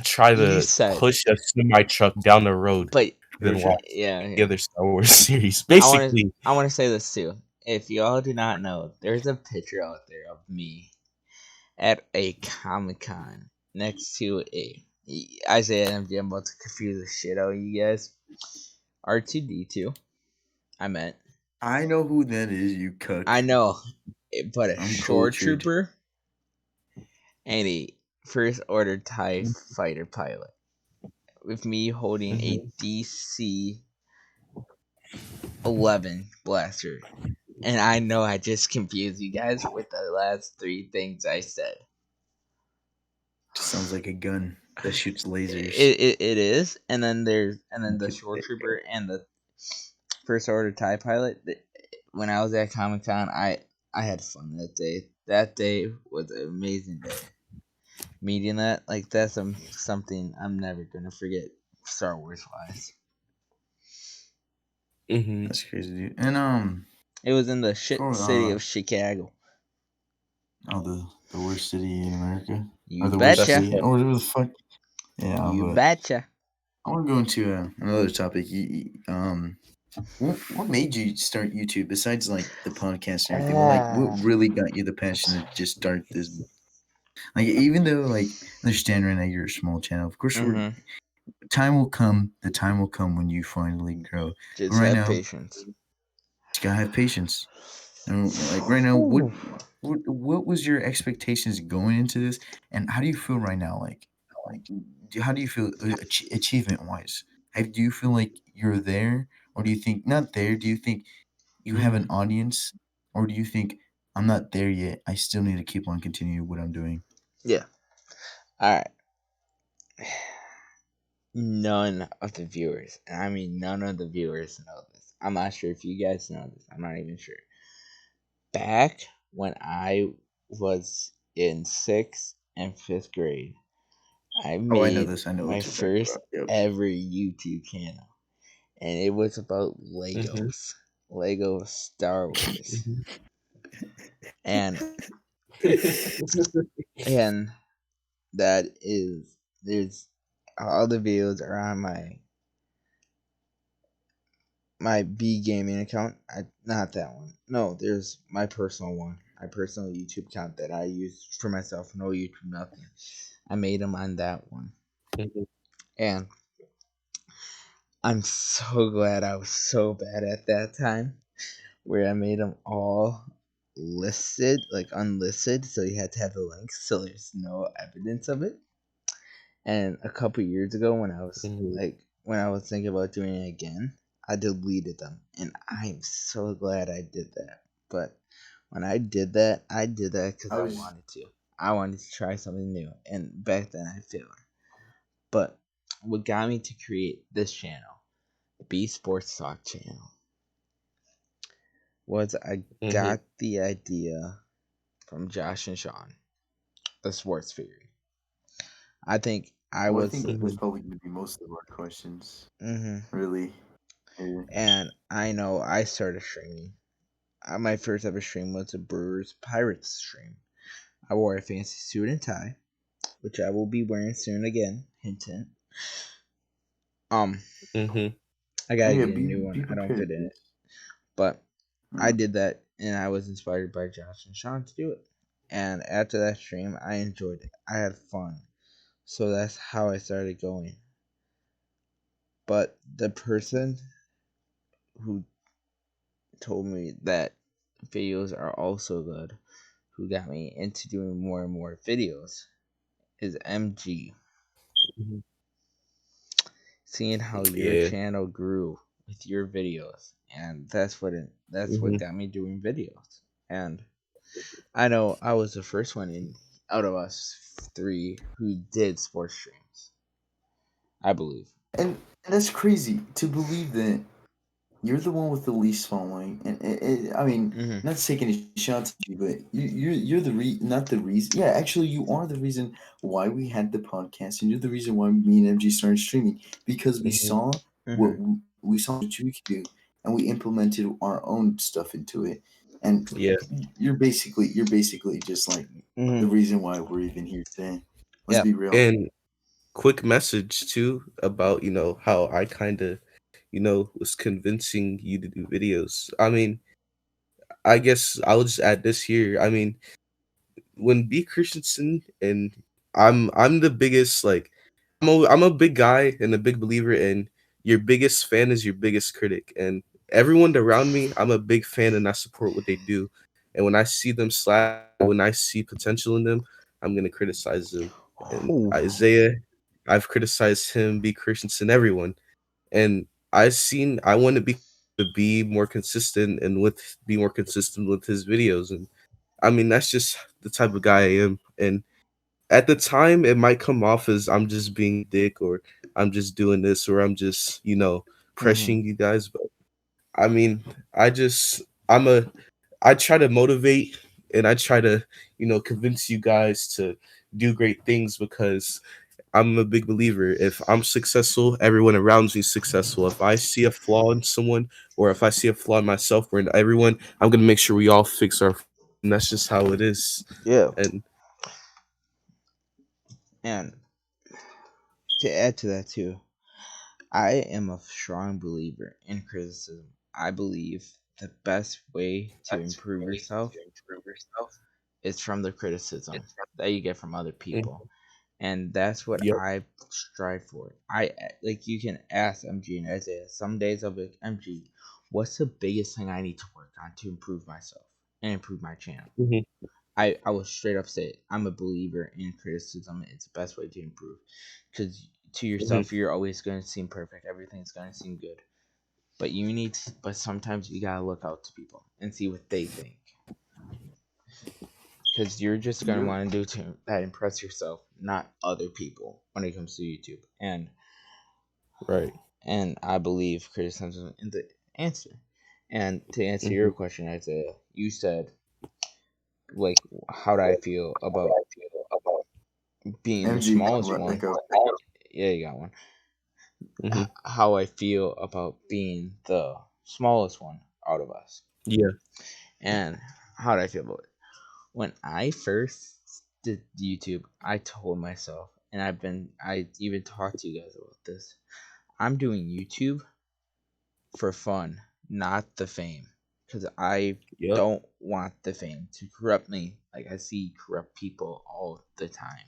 try you to said, push a semi truck down the road but than watch yeah, the yeah. other Star Wars series. I Basically, want to say this too. If y'all do not know, there's a picture out there of me at a Comic Con next to a Isaiah MJ. I'm about to confuse the shit out of you guys. R2D2. I meant. I know who that is. You cuck. I know, but a I'm shore cultured. trooper and a first order TIE fighter pilot with me holding a DC 11 blaster. And I know I just confused you guys with the last three things I said. Just sounds like a gun that shoots lasers. It is, and then the shore trooper and the first order TIE pilot. When I was at Comic Con, I had fun that day. That day was an amazing day. Meeting that, like, that's something I'm never gonna forget, Star Wars wise. That's crazy, dude. And It was in the shit for city of Chicago. the worst city in America, or You the worst betcha. city, or whatever the fuck. Yeah, You but betcha. I want to go into another topic. What made you start YouTube besides like the podcast and everything? What really got you the passion to just start this? Like, even though like I understand right now you're a small channel, of course, time will come. The time will come when you finally grow. Just But right have now, patience. you gotta have patience. And like right now, what was your expectations going into this, and how do you feel right now? Like how do you feel achievement wise? Do you feel like you're there, or do you think not there? Do you think you have an audience, or do you think I'm not there yet? I still need to keep on continuing what I'm doing. Yeah. Alright. None of the viewers, and I mean none of the viewers know this. I'm not sure if you guys know this. I'm not even sure. Back when I was in 6th and 5th grade, I Oh, I know made this. I know my what you're talking first about. Yep. ever YouTube channel. And it was about Legos. Lego Star Wars. And and that is there's all the videos are on my B gaming account. Not that one. No, there's my personal one. My personal YouTube account that I use for myself. No YouTube, nothing. I made them on that one. And I'm so glad I was so bad at that time where I made them all listed, like unlisted, so you had to have the links so there's no evidence of it. And a couple years ago when I was thinking about doing it again, I deleted them. And I'm so glad I did that. But when I did that because I wanted to. I wanted to try something new. And back then I failed. But what got me to create this channel, the B Sports Talk channel, was I got the idea from Josh and Sean, the sports theory. I think I Well, I was. think that's probably going to be most of our questions. Really. Yeah. And I know I started streaming. My first ever stream was a Brewers Pirates stream. I wore a fancy suit and tie, which I will be wearing soon again. Hint, hint. I gotta get a new one. I don't fit in it, but I did that, and I was inspired by Josh and Sean to do it. And after that stream, I enjoyed it. I had fun, so that's how I started going. But the person who told me that videos are also good, who got me into doing more and more videos, is MG. Seeing how your channel grew with your videos, and that's what got me doing videos. And I know I was the first one out of us three who did sports streams, I believe. and that's crazy to believe that you're the one with the least following, and I mean, Mm-hmm. not taking any shots at you, but you're the not the reason. Yeah, actually, you are the reason why we had the podcast, and you're the reason why me and MG started streaming because we Mm-hmm. saw Mm-hmm. what we saw what you could do, and we implemented our own stuff into it, and Yeah. you're basically just like the Mm-hmm. reason why we're even here today. Let's Yep. be real. And quick message too about how I kind of was convincing you to do videos. I mean, I guess I'll just add this here. I mean, when B Christensen and I'm the biggest like I'm a big guy and a big believer in your biggest fan is your biggest critic, and everyone around me I'm a big fan and I support what they do, and when I see them when I see potential in them, I'm gonna criticize them. And Oh. Isaiah, I've criticized him, B Christensen, everyone, and I want to be more consistent and be more consistent with his videos. And I mean, that's just the type of guy I am. And at the time, it might come off as I'm just being a dick or I'm just doing this or I'm just, Mm-hmm. pressuring you guys. But I mean, I'm I try to motivate and I try to, convince you guys to do great things because I'm a big believer. If I'm successful, everyone around me is successful. If I see a flaw in someone or if I see a flaw in myself or in everyone, I'm going to make sure we all fix our. And that's just how it is. Yeah. And And to add to that too, I am a strong believer in criticism. I believe the best way to improve yourself is from the criticism that you get from other people. And that's what yep. I strive for. I like you can ask MG and Isaiah. Some days I'll be like, MG, what's the biggest thing I need to work on to improve myself and improve my channel? Mhm. I will straight up say it. I'm a believer in criticism. It's the best way to improve. Because to Mhm. yourself, you're always going to seem perfect. Everything's going to seem good. But but sometimes you gotta look out to people and see what they think. Because you're just gonna You're want to do that impress yourself, not other people when it comes to YouTube. Right. And I believe criticism in the answer. And to answer your Mhm. question, Isaiah, you said like, how do I feel about being the MG. smallest Let one? go. Yeah, you got one. Mhm. How I feel about being the smallest one out of us, Yeah. and how do I feel about it? When I first did YouTube, I told myself, and I even talked to you guys about this. I'm doing YouTube for fun, not the fame, because I Yep. don't want the fame to corrupt me. Like I see corrupt people all the time.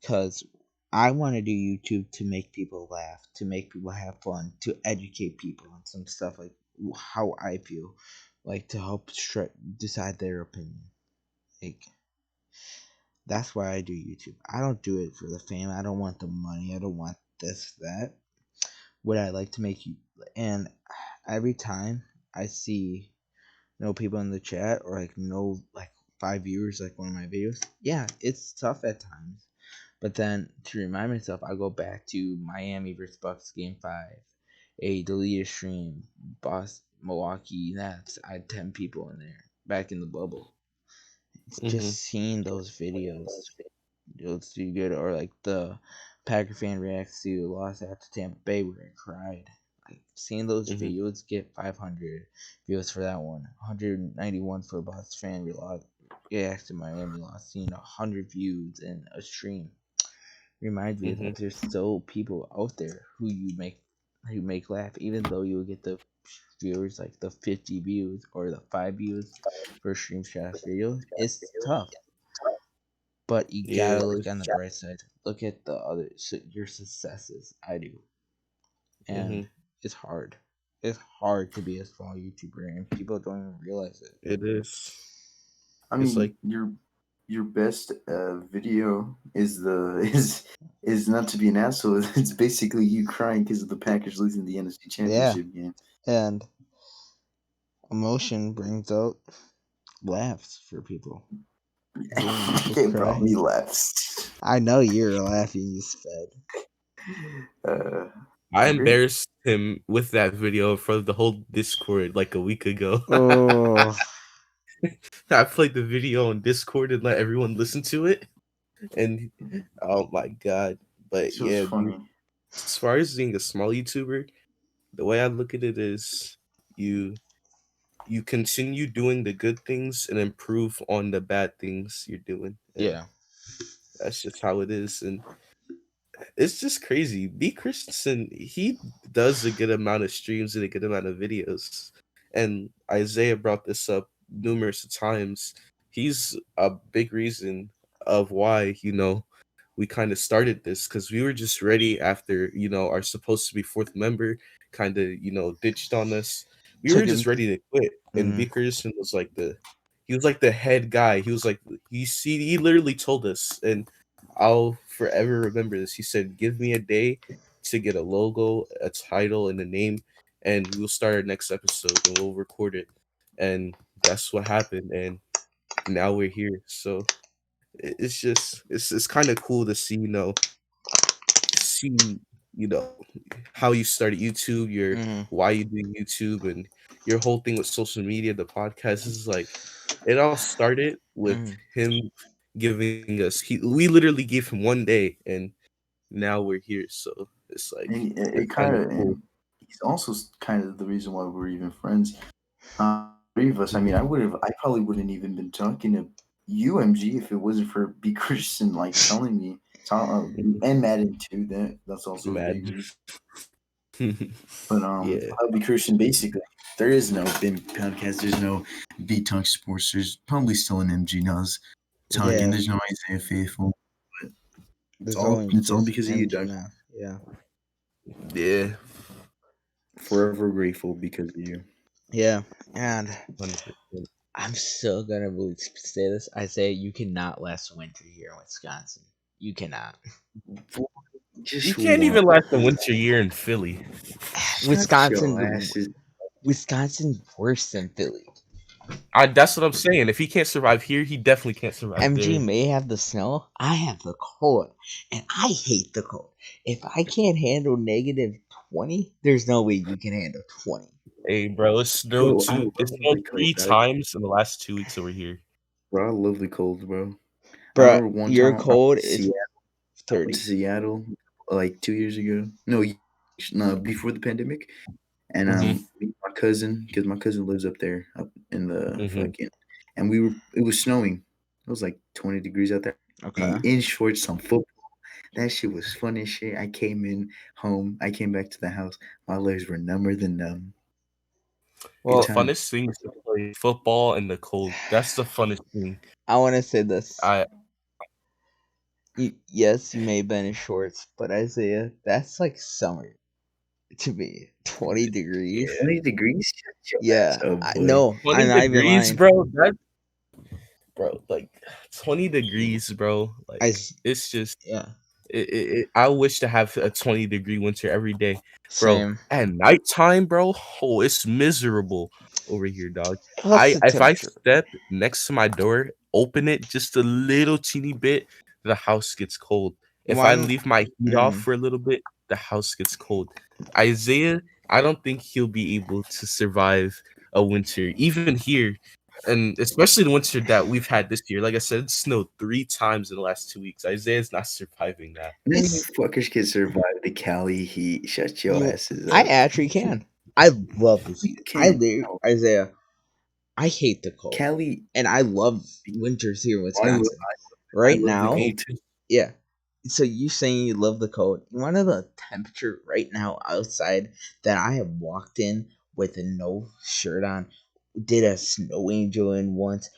Because I want to do YouTube to make people laugh, to make people have fun, to educate people on some stuff like how I feel, like to help decide their opinion. Like that's why I do YouTube. I don't do it for the fame. I don't want the money. I don't want this that. Would I like to make you? And every time I see no people in the chat or like no like 5 viewers like one of my videos, yeah, it's tough at times. But then to remind myself, I go back to Miami versus Bucks game 5, a deleted stream, Milwaukee Nets. I had 10 people in there back in the bubble. Just Mhm. seeing those videos, it's too good. Or like the Packer fan reacts to loss after Tampa Bay where I cried. Like seeing those Mhm. videos get 500 views for that one, 191 for Bucks fan reacts to Miami loss. Seeing 100 views in a stream reminds me Mhm. that there's still people out there who make laugh, even though you'll get the viewers like the 50 views or the 5 views for a stream shot video. It's tough, but you Yeah. gotta look on the bright side. Look at the other your successes. I do, and Mhm. it's hard. It's hard to be a small YouTuber, and people don't even realize it. It is. I It's mean, like your best video is the is not to be an asshole. It's basically you crying because of the Packers losing the NFC Yeah, Championship game. and emotion brings out laughs for people. Hearing people Okay, bro, cry. me laughs. I know you're laughing, you said. I agree. embarrassed him with that video in front of the whole Discord like a week ago. Oh, I played the video on Discord and let everyone listen to it. And oh my god. But This was yeah, dude, funny. as far as being a small YouTuber, the way I look at it is you continue doing the good things and improve on the bad things you're doing. And yeah. that's just how it is. And it's just crazy. B. Christensen, he does a good amount of streams and a good amount of videos. And Isaiah brought this up numerous times. He's a big reason of why, we kind of started this because we were just ready after, our supposed to be fourth member kind of, ditched on us. We were Took just him. ready to quit. And B. Mhm. Christensen was like the head guy. He was like, he literally told us, and I'll forever remember this. He said, "Give me a day to get a logo, a title, and a name, and we'll start our next episode and we'll record it." And that's what happened. And now we're here. So it's just it's kind of cool to see you know how you started YouTube, your Mhm. why you do YouTube, and your whole thing with social media, the podcast. Is like it all started with Mhm. him giving us. We literally gave him one day, and now we're here. So it's like And it's it kind kind of of, cool. and he's also kind of the reason why we're even friends. Three of us. I mean, I probably wouldn't even been talking to you, MG, if it wasn't for B. Christian like telling me, and Madden too. That's also a big Mad. reason. But Yeah. I'll be Christian. Basically, there is no BIM podcast. There's no B Talk Sports. There's probably still an MG Nas talking. Yeah. There's no Isaiah Faithful. But There's only it's all just because of you, MG Doug. now. Yeah. Yeah. Forever grateful because of you. Yeah. And 100%. I'm still gonna really say this. I say you cannot last winter here in Wisconsin. You cannot. Just You can't one. even last the winter year in Philly. Shut your asses. Wisconsin's worse than Philly. That's what I'm saying. If he can't survive here, he definitely can't survive MG there. may have the snow. I have the cold, and I hate the cold. If I can't handle negative 20, there's no way you can handle 20. Hey, bro, it snowed Bro, I love it the snowed cold, 3 Doug. times in the last 2 weeks over here. Bro, I love the cold, bro. I Bruh, remember one your time cold is I went 30. to Seattle like 2 years ago. No, before the pandemic. And Mhm. me and my cousin, because my cousin lives up there, up in the Mhm. and it was snowing. It was like 20 degrees out there. Okay. And in shorts, some football. That shit was fun as shit. I came back to the house. My legs were number than numb. The Well, Good time. funnest thing is to play football in the cold. That's the funnest thing. I want to say this. I Yes, you may have been in shorts, but Isaiah, that's like summer to me. 20 degrees. 20 degrees? Shut your ass Yeah. up, boy. No, 20 I'm not even degrees, lying. bro. Like 20 degrees, bro. Like I, it's just yeah, I wish to have a 20-degree winter every day, bro. same. At nighttime, bro, oh, it's miserable over here, dog. What's the If I temperature? step next to my door, open it just a little teeny bit, the house gets cold. If I One, leave my heat off for a little bit, the house gets cold. Isaiah, I don't think he'll be able to survive a winter, even here, and especially the winter that we've had this year. Like I said, it snowed 3 times in the last 2 weeks. Isaiah's not surviving that. None of you it's, fuckers can survive the Cali heat. Shut your asses I up. actually can. I love this. You I can't. live, Isaiah, I hate the cold. Cali, And I love winters here in I Wisconsin. I Right love the now, cold. yeah. So you saying you love the cold? You want to know the temperature right now outside that I have walked in with no shirt on? Did a snow angel in once?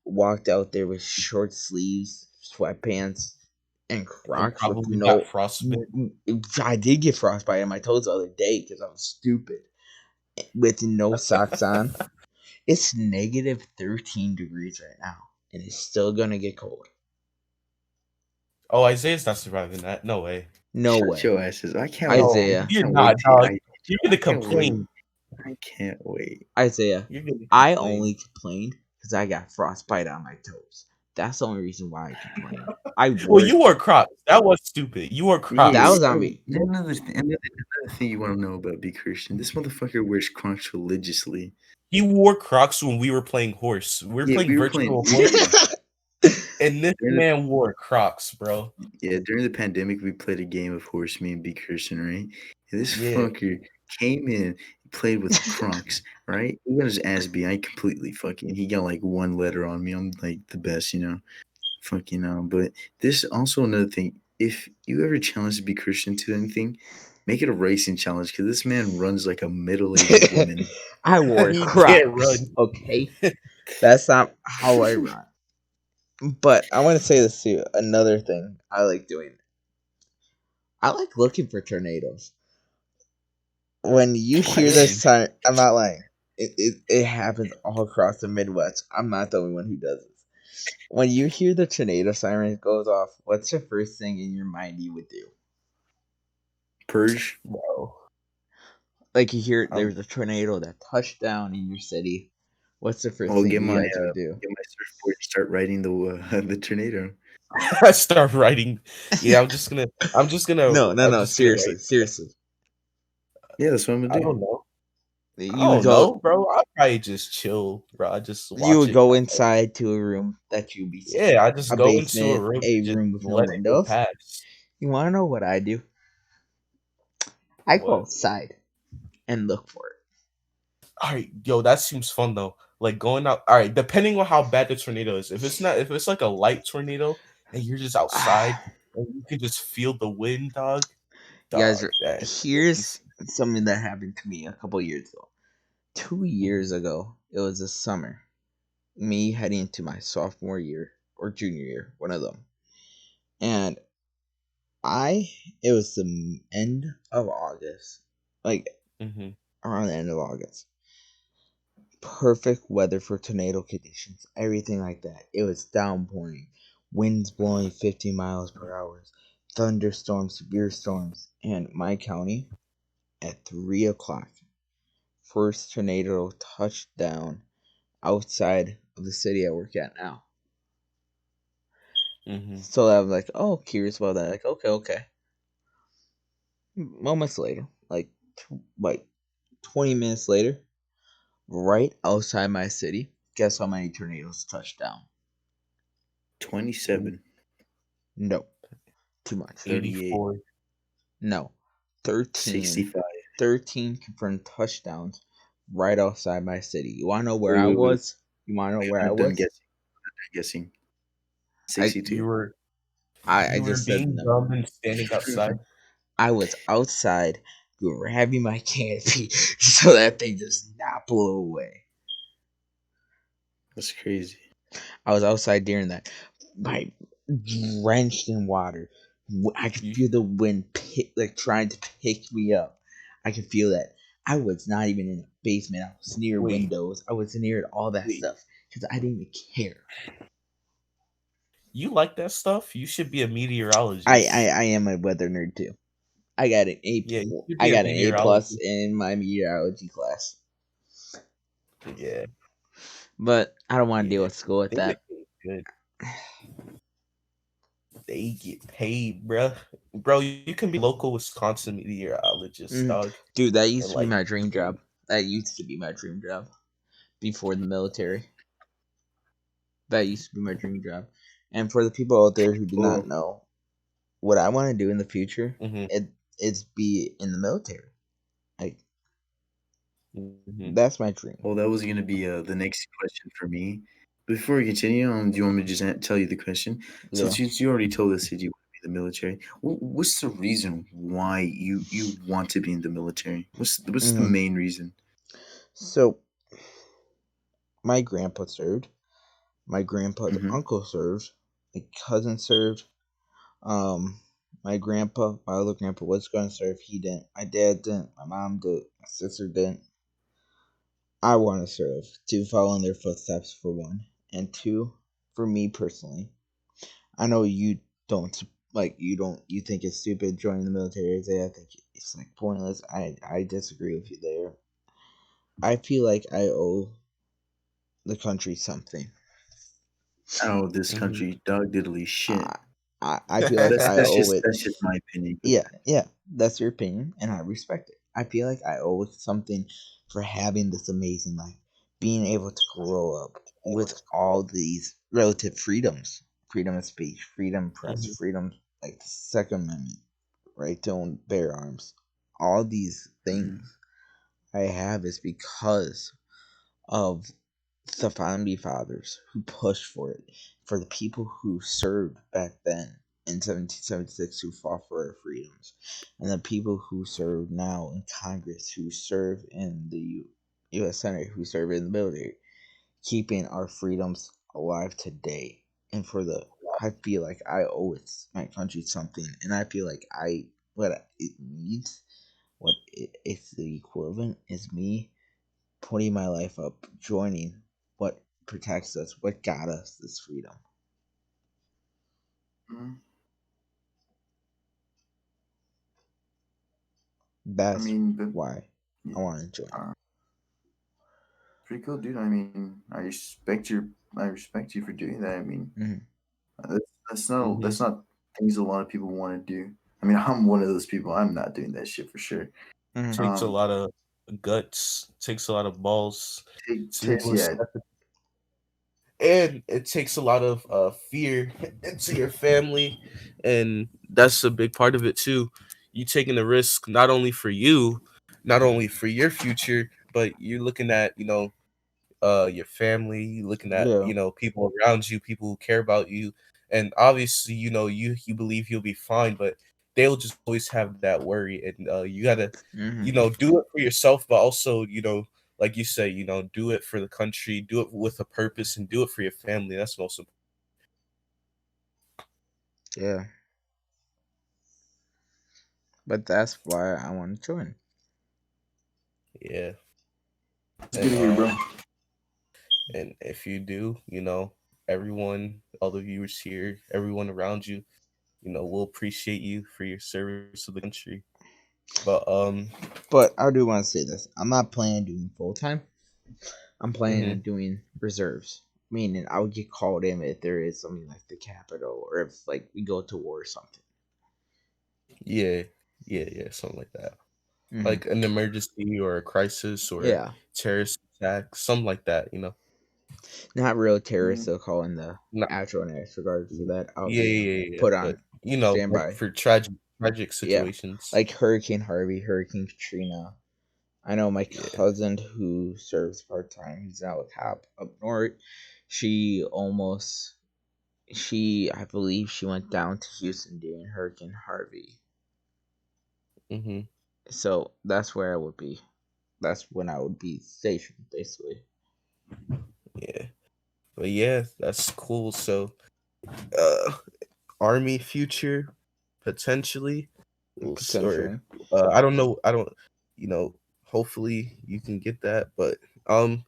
Walked out there with short sleeves, sweatpants, and And Crocs with probably got no. frostbite. I did get frostbite on my toes the other day because I was stupid. With no socks on. It's negative 13 degrees right now, and it's still gonna get cold. Oh, Isaiah's not surviving that. No way. No Shut way. your asses. I can't Isaiah. wait. You're I can't not, wait. dog. I You're gonna can't wait. complain. I can't wait. Isaiah, You're gonna I complain. only complained because I got frostbite on my toes. That's the only reason why I keep playing. I Well, work. you wore Crocs. That was stupid. I Well, you wore Crocs. That was stupid. You wore that Crocs. was on me. Another thing you want to know about B Christian. This motherfucker wears Crocs religiously. He wore Crocs when we were playing horse. We were Yeah, playing we were virtual playing. horse, and this man wore Crocs, bro. Yeah, during the pandemic, we played a game of horse, me and B Christian, right? And this Yeah. fucker came in, played with Crocs, right? He got his ass beat. I completely fucking. He got like one letter on me. I'm like the best, fucking. But this also another thing. If you ever challenge B Christian to anything, make it a racing challenge because this man runs like a middle-aged woman. I wore He can't Crocs. run. Okay, that's not how I run. But I want to say this too. Another thing I like doing. I like looking for tornadoes. When you hear this siren, I'm not lying. It happens all across the Midwest. I'm not the only one who does this. When you hear the tornado siren goes off, what's the first thing in your mind you would do? Purge. Bro. Like you hear there's a tornado that touched down in your city. What's the first thing Get you my guys would do? get my surfboard and start riding the tornado. I start writing. Yeah, I'm just gonna. No. Seriously. Yeah, that's what I'm gonna I do. don't know. You I would don't go. know, bro. I'd probably just chill, bro. I just watch You would it. go inside to a room that you'd be. Yeah, I just a go basement, into a room, a just room with no let it go windows. past. You want to know what I do? I go What? outside and look for it. All right, yo, that seems fun though. Like going out. All right, depending on how bad the tornado is. If it's like a light tornado and you're just outside and you can just feel the wind, dog. Guys, That here's something that happened to me a couple years ago. 2 years ago, it was the summer. Me heading into my sophomore year or junior year, one of them. And it was the end of August. Like, around the end of August. Perfect weather for tornado conditions, everything like that. It was downpouring, winds blowing 50 miles per hour, thunderstorms, severe storms, and my county at 3 o'clock. First tornado touched down outside of the city I work at now. So I was like, oh, curious about that. Like, okay. Moments later, like 20 minutes later, right outside my city, guess how many tornadoes touched down? 27. No. Too much. 84. No. 13. 65. 13 confirmed touchdowns right outside my city. You want to know where I was? You want to know where I was? I'm guessing. 62. I just said being no. dumb and standing outside. I was outside grabbing my canopy so that thing does not blow away. That's crazy. I was outside during that. Drenched in water. I could feel the wind trying to pick me up. I could feel that. I was not even in the basement. I was near windows. I was near all that stuff because I didn't even care. You like that stuff? You should be a meteorologist. I am a weather nerd too. I got an A. Yeah, I got an A+ in my meteorology class. Yeah, but I don't want to deal with school with that. Good. They get paid, bro. You can be local Wisconsin meteorologist, dog. Dude, that used to be my dream job. Before the military. That used to be my dream job. And for the people out there who do not know, what I want to do in the future, it's be in the military. Like, that's my dream. Well, that was going to be the next question for me. Before we continue, do you want me to just tell you the question? So since you already told us that you want to be in the military, what's the reason why you want to be in the military? What's the main reason? So, my grandpa served. My grandpa's uncle served. My cousin served. My other grandpa was going to serve. He didn't. My dad didn't. My mom did. My sister didn't. I want to serve to follow in their footsteps for one, and two, for me personally. I know you don't you think it's stupid joining the military. I think it's like pointless. I disagree with you there. I feel like I owe the country something. Oh, this Mhm. country dog diddly shit. I, I feel like That's I that's owe just it. that's just my opinion. Yeah, yeah, that's your opinion, and I respect it. I feel like I owe it something for having this amazing life, being able to grow up with all these relative freedoms, freedom of speech, freedom of press, Mhm. freedom like the Second Amendment, right to own bear arms. All these Mhm. things I have is because of the founding fathers who pushed for it, for the people who served back then in 1776 who fought for our freedoms, and the people who serve now in Congress, who serve in the U.S. Senate, who serve in the military, keeping our freedoms alive today. And for the, I feel like I owe it my country something, and I feel like what it needs, it's the equivalent is me putting my life up, joining what protects us, what got us this freedom. Mhm. I That's mean, but why yeah, I want to join. uh, pretty cool, dude. I mean, I respect you for doing that. I mean, Hmm. that's Mhm. not things a lot of people want to do. I mean, I'm one of those people. I'm not doing that shit for sure. Hmm. Takes a Um, lot of guts, takes a lot of balls to be able to yeah, step in, and it takes a lot of fear into your family, and that's a big part of it too. You taking the risk not only for you, not only for your future, but you're looking at your family, you looking at Yeah. people around you, people who care about you, and obviously you believe you'll be fine, but they'll just always have that worry, and you gotta Hmm. do it for yourself, but also like you say, do it for the country, do it with a purpose, and do it for your family. That's most important. Yeah. But that's why I want to join. Yeah, it's good and to hear, bro. if you do, everyone, all the viewers here, everyone around you, will appreciate you for your service to the country. But But I do want to say this: I'm not planning on doing full time. I'm planning on mhm. doing reserves. Meaning, I would get called in if there is something like the Capitol, or if like we go to war or something. Yeah, yeah, something like that. Hmm. Like an emergency or a crisis or a Yeah, terrorist attack, something like that. not real terrorists. Mhm. They'll call in the Not, actual National Guard for that. I'll yeah, be yeah, yeah, put but on like standby. for tragic Yeah, situations. like Hurricane Harvey, Hurricane Katrina. I know my Yeah. cousin who serves part time. He's now a cop up north. She almost, I believe she went down to Houston during Hurricane Harvey. Hmm. So that's where I would be. That's when I would be stationed, basically. Yeah. But yeah, that's cool. So, uh, army future potentially, or Potentially. I don't know. I don't. Hopefully you can get that, but um,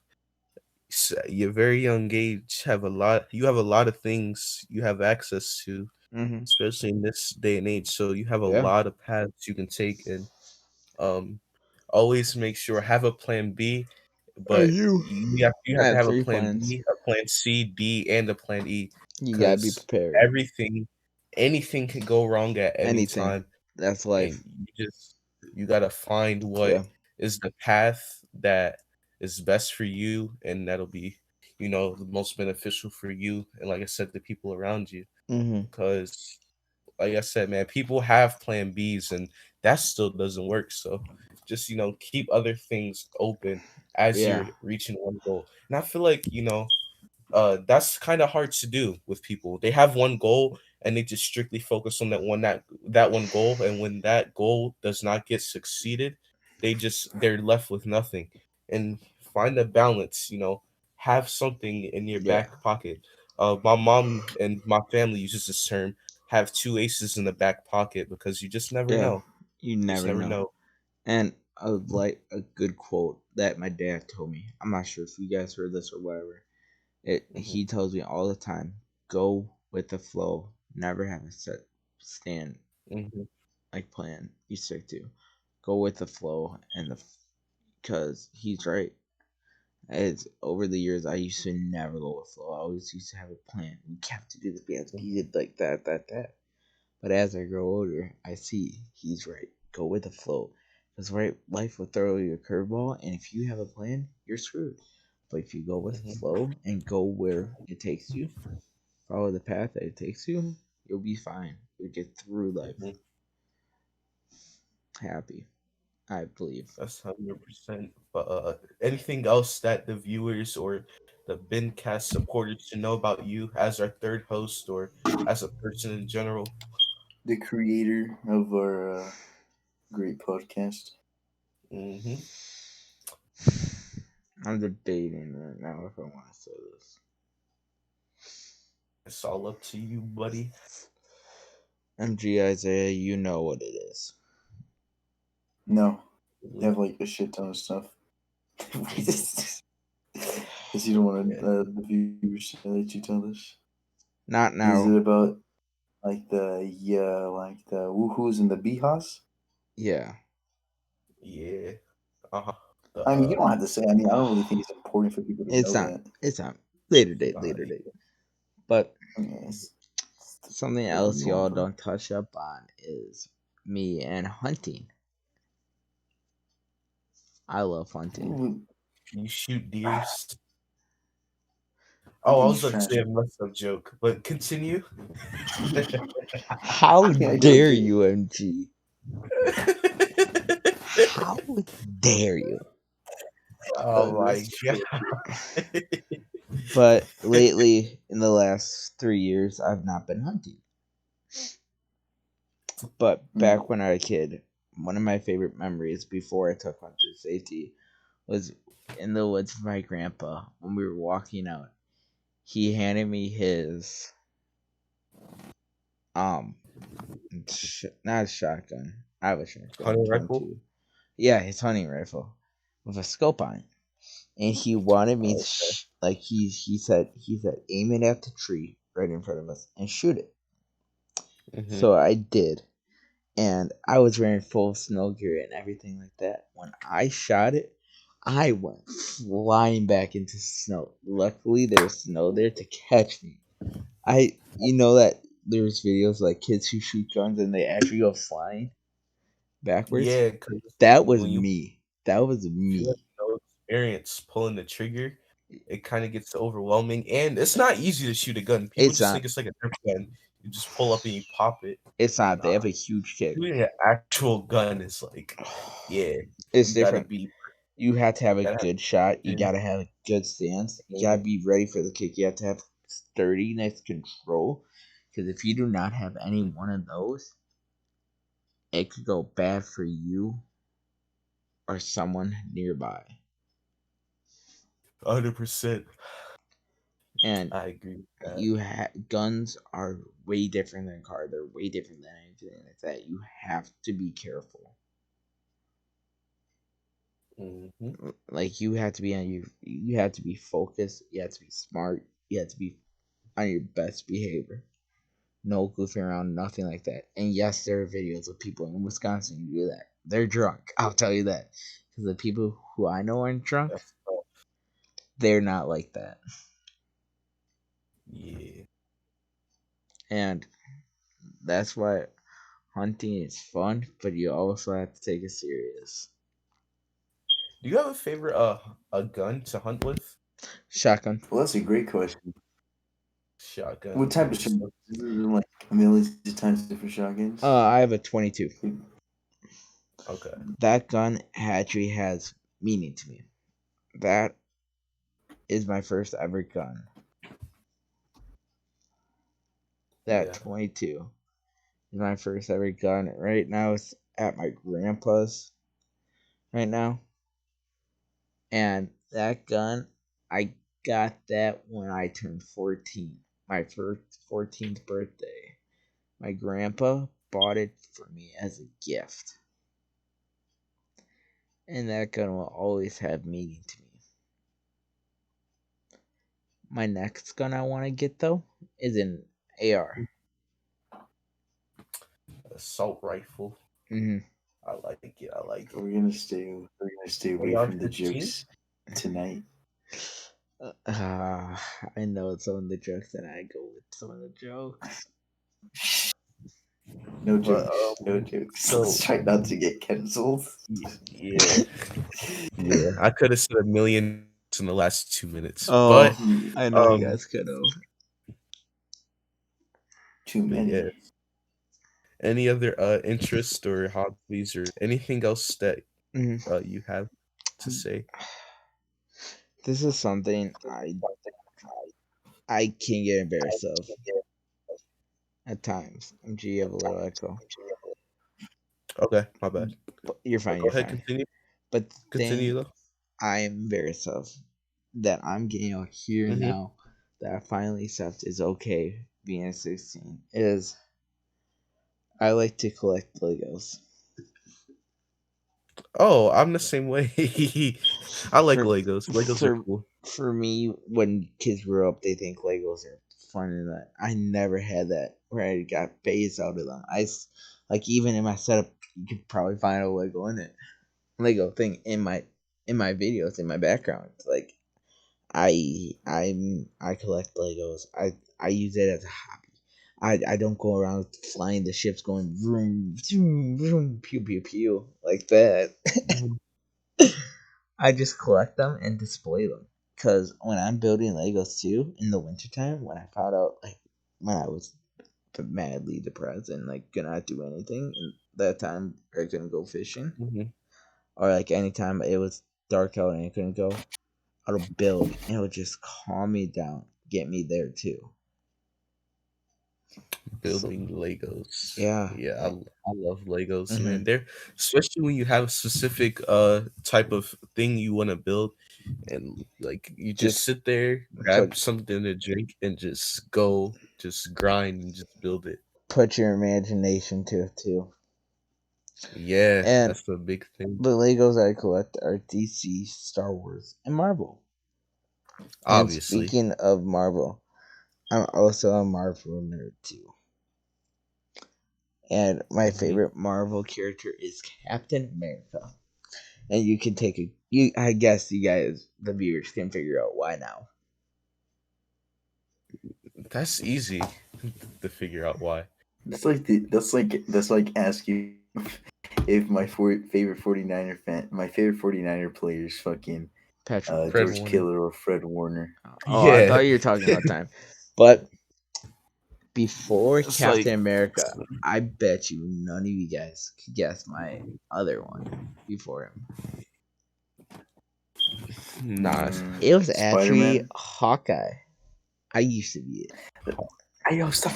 your very young age have a lot. You have a lot of things you have access to, Hmm. especially in this day and age. So you have a Yeah. lot of paths you can take, and um, always make sure have a plan B, but You. you have I to have have a three plan plans. B, a plan C, D, and a plan E, You gotta be because prepared. everything, anything can go wrong at any Anything. time, That's and life. you gotta find what Yeah. is the path that is best for you, and that'll be the most beneficial for you, and like I said, the people around you, Hmm. because like I said, man, people have plan Bs and that still doesn't work. So just, keep other things open as Yeah. you're reaching one goal. And I feel like, that's kind of hard to do with people. They have one goal and they just strictly focus on that one goal. And when that goal does not get succeeded, they're left with nothing. And find a balance, have something in your Yeah. back pocket. My mom and my family uses this term, have two aces in the back pocket, because you just never Yeah. know. You You just never never know. know. And I would like a good quote that my dad told me. I'm not sure if you guys heard this or whatever. Hmm. He tells me all the time, go with the flow. Never have a set stand Hmm. like plan you stick to. Go with the flow and the because he's right. As over the years, I used to never go with flow. I always used to have a plan. We have to do the bands. He did like that. But as I grow older, I see he's right. Go with the flow. Because right, life will throw you a curveball, and if you have a plan, you're screwed. But if you go with the flow and go where it takes you, follow the path that it takes you, you'll be fine. You'll get through life happy, I believe. That's 100%. But anything else that the viewers or the Bincast supporters should know about you as our third host or as a person in general? The creator of our great podcast. Mm-hmm. I'm debating right now if I want to say this. It's all up to you, buddy. MG Isaiah, you know what it is. No, they have like a shit ton of stuff. Because you don't want the viewers to let you tell this. Not Is now. it about like the woohoos and the beehas? Yeah. Yeah. Uh-huh. I mean, you don't have to say. I mean, I don't really think it's important for people to It's know not. that. It's not. Later date. But Yes. something else y'all don't touch up on is me and hunting. I love hunting. You shoot deers. Oh, I was going to say a messed up joke, but continue. How dare you, MG? How dare you? Oh my god. But lately, in the last 3 years, I've not been hunting. But back when I was a kid, one of my favorite memories before I took hunter safety was in the woods with my grandpa when we were walking out. He handed me his not a shotgun. I have a shotgun. Hunting rifle? Yeah, his hunting rifle with a scope on it. And he wanted me to like he said aim it at the tree right in front of us and shoot it. So I did. And I was wearing full snow gear and everything like that. When I shot it, I went flying back into snow. Luckily, there was snow there to catch me. You know that there's videos like kids who shoot guns and they actually go flying backwards. Yeah, that was me. That was me. You have no experience pulling the trigger. It kind of gets overwhelming, and it's not easy to shoot a gun. People just think it's like a Nerf gun. You just pull up and you pop it. It's not. They have a huge kick. Shooting an actual gun is like, yeah, it's different. You have to have a good shot. You gotta have a good stance. You gotta be ready for the kick. You have to have sturdiness, control. Because if you do not have any one of those, it could go bad for you or someone nearby. 100%. And I agree with that. Guns are way different than cars. They're way different than anything like that. You have to be careful. Like you have to be on you have to be focused. You have to be smart. You have to be on your best behavior. No goofing around, nothing like that. And yes, there are videos of people in Wisconsin who do that. They're drunk. I'll tell you that. Because the people who I know aren't drunk, they're not like that. Yeah. And that's why hunting is fun, but you also have to take it serious. Do you have a favorite a gun to hunt with? Shotgun. Well, that's a great question. Shotgun. What type of shotgun? Like millions of times different shotguns? I have a 22. Okay. That gun actually has meaning to me. That is my first ever gun. That 22 is my first ever gun. Right now it's at my grandpa's right now. And that gun, I got that when I turned 14. My first 14th birthday. My grandpa bought it for me as a gift. And that gun will always have meaning to me. My next gun I want to get though is an AR. Assault rifle. Mm-hmm. I like it. We're gonna stay away from the jokes tonight. I know some of the jokes and I go with some of the jokes. No But jokes. No jokes. so Let's try not to get cancelled. yeah, yeah. I could have said a million in the last 2 minutes, Oh, but I know you um, guys could have. Too but many. yeah. Any other interests or hobbies or anything else that Mhm. you have to say? This is something I can get embarrassed of at times. Do you have a little echo? Okay, my bad. But you're But fine. go You're ahead, fine. continue. But the Continue thing though. I'm embarrassed of that I'm getting out here Mm-hmm. now that I finally accept is okay being a 16 is I like to collect Legos. Oh, I'm the same way. I like For Legos. Legos are for cool. for me, when kids grow up, they think Legos are fun and that. I never had that where I got phased out of them. Like even in my setup, you could probably find a Lego thing in my videos in my background. Like I collect Legos. I use it as a hobby. I don't go around flying the ships going vroom vroom vroom pew pew pew like that. Mhm. I just collect them and display them. Cause when I'm building Legos too in the wintertime, when I found out like when I was madly depressed and like could not do anything and that time I couldn't go fishing Mhm. or like anytime it was dark out and I couldn't go, I would build and it would just calm me down, get me there too. So Building Legos. yeah, Yeah, like I love Legos, man. hmm They're especially when you have a specific type of thing you want to build, and like you just just sit there, grab put something to drink, and just go, just grind and just build it. put your imagination to it too. Yeah, And that's the big thing. the Legos I collect are DC, Star Wars, and Marvel. And Obviously. speaking of Marvel, I'm also a Marvel nerd too. And my Mhm. favorite Marvel character is Captain America. And you can take a you I guess you guys the viewers can figure out why now. That's easy to figure out why. That's like asking if favorite 49er my favorite 49er player is fucking Patrick Fred Mahomes. George Warner. Kittle or Fred Warner. Oh, I Yeah. thought you were talking about time. But before It's like Captain America, I bet you none of you guys could guess my other one before him. nah. It was Spider actually Man. Hawkeye. I used to be it. Stop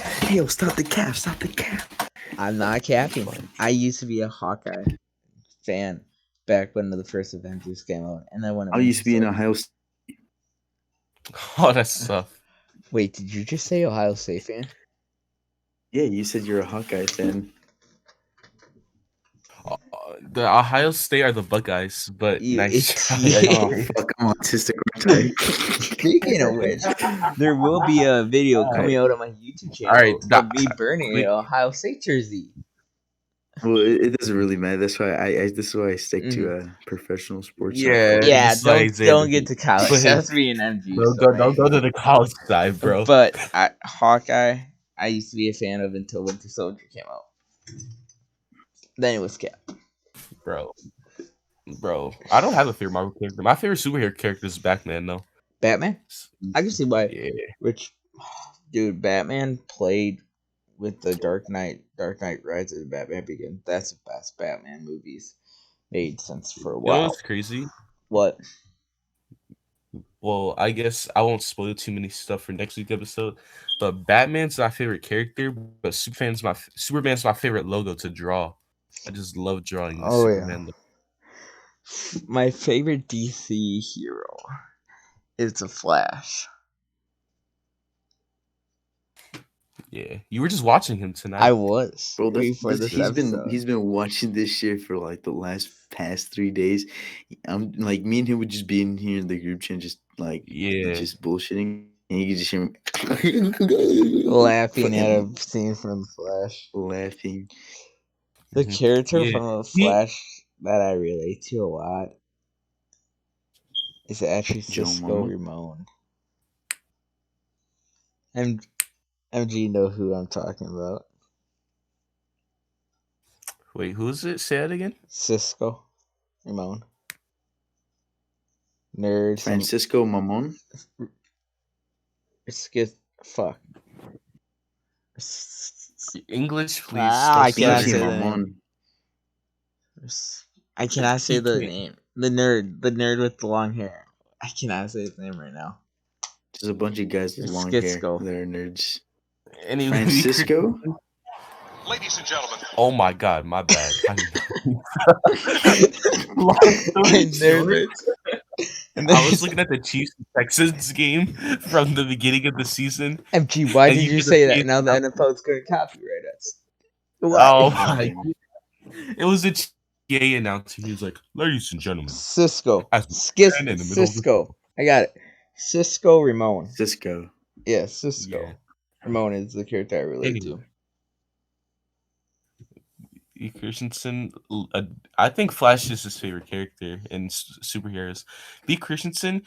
the cap! Stop the cap! I'm not capping. I used to be a Hawkeye fan back when the first Avengers came out, and then when I used Avengers to be in started. Ohio State. Oh, that's tough. Wait, did you just say Ohio State fan? Yeah, you said you're a Hawkeye fan. The Ohio State are the Buckeyes, but You nice it's try. Oh fuck! I'm autistic, aren't Speaking of which, there will be a video All coming right, out on my YouTube all right. channel of me burning an Wait, Ohio State jersey. Well, it doesn't really matter. That's why this is why I stick Mhm. to professional sports. And yeah, football. Yeah, just like don't Xander. get to college. Put his That's being MG. don't go to the college side, bro. But Hawkeye, I used to be a fan of until Winter Soldier came out. Then it was Cap. bro, bro. I don't have a favorite Marvel character. My favorite superhero character is Batman, though. Batman. I can see why. Yeah, Which, dude, Batman played with the Dark Knight. Dark Knight Rises and Batman Begins. That's the best Batman movies made since for a you know while. what's crazy? What? Well, I guess I won't spoil too many stuff for next week's episode. But Batman's my favorite character, but Superman's my favorite logo to draw. I just love drawing the Oh yeah. Superman. My favorite DC hero is the Flash. Yeah, you were just watching him tonight. I was Bro, before this episode. he's been watching this shit for like the past 3 days. I'm like me and him would just be in here in the group chat, just like Yeah. just bullshitting, and you could just hear him laughing at a fucking scene from the Flash. laughing. The Mhm. character Yeah. from the Flash that I relate to a lot It's actually Joe Cisco Momoa. Ramon. MG know who I'm talking about. Wait, who is it? Say it again. Cisco Ramon. Nerd. Francisco Mamon. Fuck. English, please. I cannot Pinky say the Mamon. name. I cannot say the name. The nerd with the long hair. I cannot say his name right now. There's a bunch of guys with long Skitsko. hair. They're nerds. Anyway, Francisco? Ladies and gentlemen. Oh my god, my bad. I was looking at the Chiefs Texans game from the beginning of the season. MG, why did you say that? Now the NFL's going to copyright us. Why? Oh my! It was a GA announcer. He was like, "Ladies and gentlemen, Cisco. in the middle Cisco. I got it. Cisco Ramon. Cisco. Yeah, Cisco. Yeah. Ramon is the character I relate to. E. Christensen, I think Flash is his favorite character in superheroes. B. Christensen,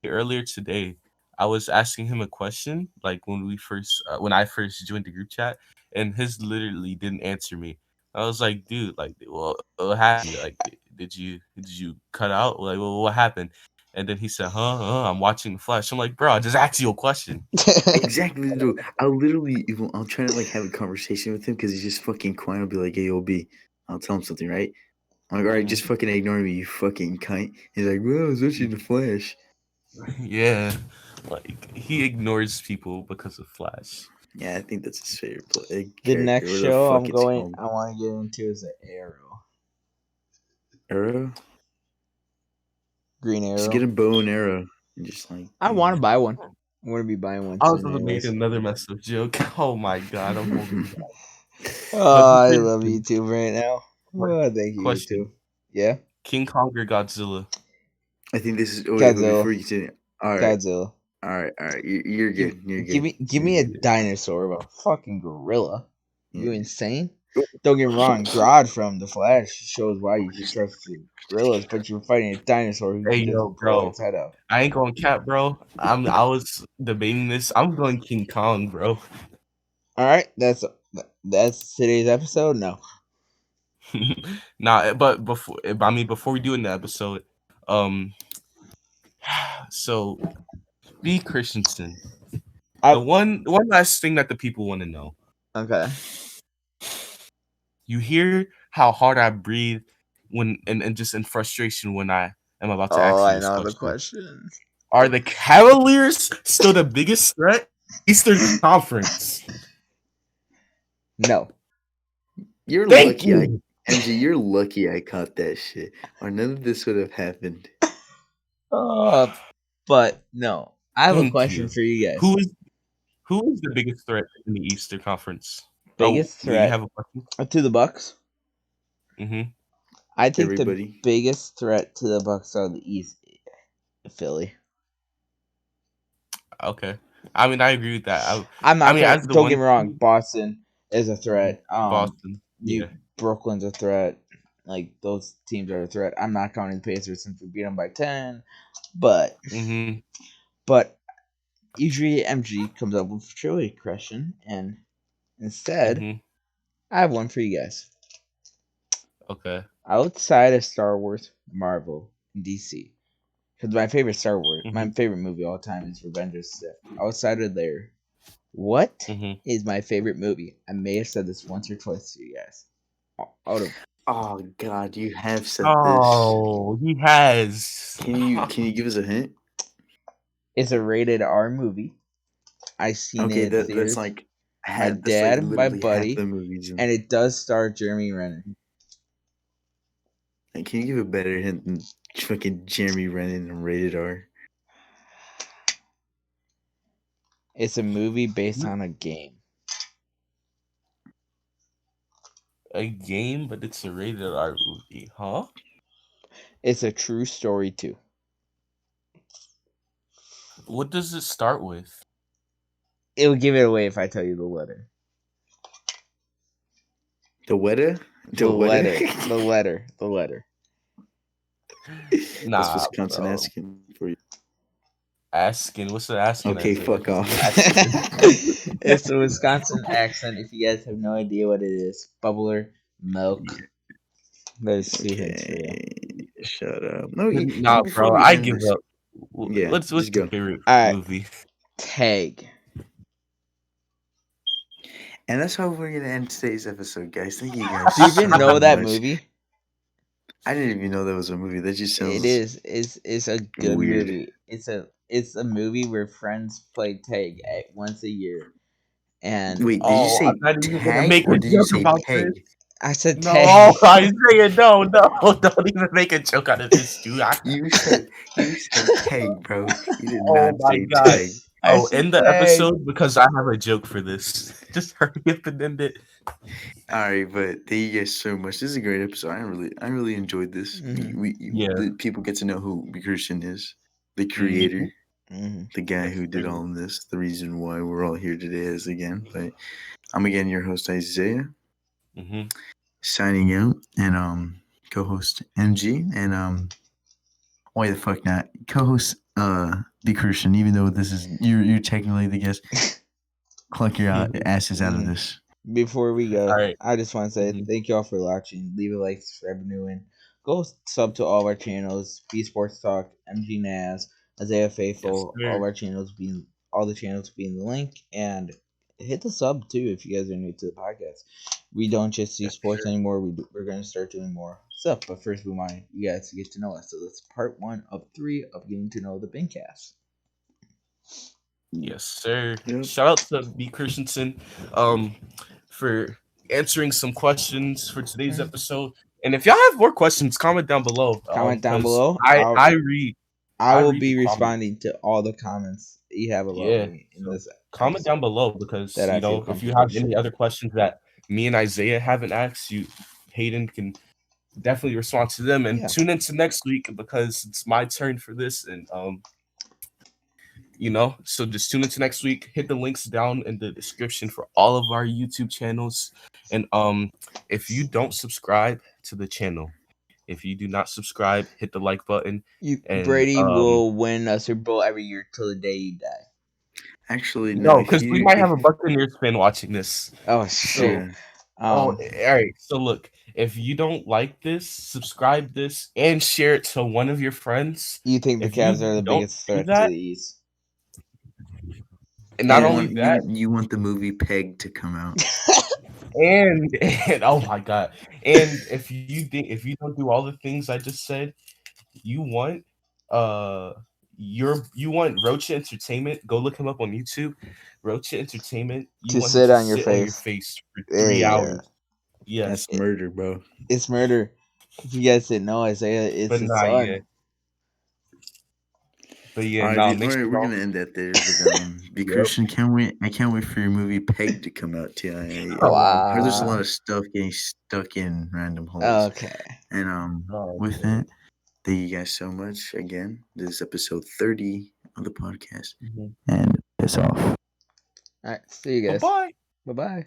earlier today, I was asking him a question, like when I first joined the group chat, and his literally didn't answer me. I was like, dude, like, well, what happened? Like, did you cut out? Like, well, what happened? And then he said, I'm watching the Flash. I'm like, bro, I just asked you a question. Exactly, dude. I'll try to like have a conversation with him because he's just fucking quiet. I'll be like, hey, OB, I'll tell him something, right? I'm like, all right, just fucking ignore me, you fucking cunt. He's like, well, I was watching the Flash. Yeah, like he ignores people because of Flash. Yeah, I think that's his favorite play. The next show I want to get into is the Arrow. Arrow? Green Arrow. Just get a bow and arrow. And just like. I want to buy one. I'm going to be buying one. I was going to make another messed up joke. Oh my god, I'm holding back. I love YouTube right now. Oh, thank you, Question. YouTube. Yeah? King Kong or Godzilla? I think this is. Godzilla. Before you say it. All right. Godzilla. All right. You're good. You're good. Give me a dinosaur of a fucking gorilla. You insane? Don't get me wrong. Grodd from The Flash shows why you should trust the gorillas, but you're fighting a dinosaur who can blow its head up. I ain't going cap, bro. I was debating this. I'm going King Kong, bro. All right, that's today's episode. No. Nah, but before we do in the episode, so B. Christensen. The one last thing that the people want to know. Okay. You hear how hard I breathe when and just in frustration when I am about to ask you this question. the question. Are the Cavaliers still the biggest threat? Eastern Conference. No. You're lucky. MG, you're lucky I caught that shit, or none of this would have happened. But no, I have a question for you guys. Who is the biggest threat in the Eastern Conference? Biggest threat you have a question? To the Bucks? Mm-hmm. I think the biggest threat to the Bucks are the East. Philly. Okay. I mean, I agree with that. Don't get me wrong. Boston is a threat. Boston. Yeah. Brooklyn's a threat. Like, those teams are a threat. I'm not counting the Pacers since we beat them by 10. But usually MG comes up with a trivia question, and instead, I have one for you guys. Okay. Outside of Star Wars, Marvel, and DC, because my favorite Star Wars, my favorite movie of all time is Revenge of the Sith. Outside of there, what is my favorite movie? I may have said this once or twice to you guys. Oh God, you have said this. Oh, he has. Can you give us a hint? It's a rated R movie. I seen it. Okay, that's like my dad, my buddy, and it does star Jeremy Renner. And can you give a better hint than fucking Jeremy Renner and rated R? It's a movie based on a game. A game, but it's a rated R movie, huh? It's a true story too. What does it start with? It'll give it away if I tell you the letter. The letter? The letter. Nah, That's Wisconsin asking for you. Asking, what's the asking? Okay, Isaiah? fuck off. It's a Wisconsin accent. If you guys have no idea what it is, bubbler, milk. There's two hints for you. Okay, shut up. No, Nah, before bro, we I end give this- up. Yeah, What's just your go. favorite Alright. movie? Tag. And that's how we're gonna end today's episode, guys. Thank you guys. Do you even so know that much. movie? I didn't even know that was a movie. That just sounds. It is. It's a good weird. movie. It's a movie where friends play tag once a year. And Wait, did you say I'm not even gonna tag make or a did you joke say about peg? this. I said No, tag. Isaiah, no, don't even make a joke out of this, dude. You said peg, bro. You did Oh not my say God. tag. I Oh, said end the tag. episode because I have a joke for this. Just hurry up and end it. All right, but thank you guys so much. This is a great episode. I really enjoyed this. Mhm. Yeah. The people get to know who B. Christian is, the creator, Mhm. the guy Yes, who did sir. all of this, the reason why we're all here today is again. But I'm again your host Isaiah, Mm-hmm. signing out, and co-host MG, and why the fuck not co-host B. Christian. Even though this is you're technically the guest, cluck your asses out of this. Before we go, All right. I just want to say Mhm. thank y'all for watching. Leave a like, subscribe, new, and go sub to all of our channels: B Sports Talk, MG Naz, Isaiah Faithful. Yes, sir. All of our channels being all the channels being the link, and hit the sub too if you guys are new to the podcast. We don't just do Yes, sports sir. anymore. We're gonna start doing more stuff. But first, we want you guys to get to know us. So that's part 1 of 3 of getting to know the Bencast. Yes, sir. Yep. Shout out to B. Christensen for answering some questions for today's episode. And if y'all have more questions, comment down below. Comment down 'cause below. I read. I I will read be the comments. responding to all the comments you have about Yeah, me in so this. Comment episode. down below because That I feel if you comfortable have any sharing. other questions that me and Isaiah haven't asked, Hayden can definitely respond to them. And Yeah. tune into next week because it's my turn for this. And so just tune into next week. Hit the links down in the description for all of our YouTube channels. And if you don't subscribe to the channel, if you do not subscribe, hit the like button. And, Brady will win a Super Bowl every year till the day you die. Actually, No, because we might have a Buccaneers fan watching this. Oh shit! Yeah. All right. So look, if you don't like this, subscribe this and share it to one of your friends. You think the If Cavs you are the don't biggest do threat that- to the East? And not You only want- that, you want the movie Peg to come out. and oh my God, and if you don't do all the things I just said, you want Rocha Entertainment. Go look him up on YouTube. Rocha Entertainment. You To want sit him on your face. for 3 Yeah. hours. Yes, That's murder, bro. It's murder. If you guys didn't know, Isaiah is but his not son. yet. But yeah, All right, no, all right, we're gonna end that there. But B. Yep. Christian, I can't wait for your movie Peg to come out too. Wow. I heard there's a lot of stuff getting stuck in random holes. Okay. And Oh, with okay. that, thank you guys so much again. This is episode 30 of the podcast, Mhm. and it's off. All right. See you guys. Bye-bye. Bye bye.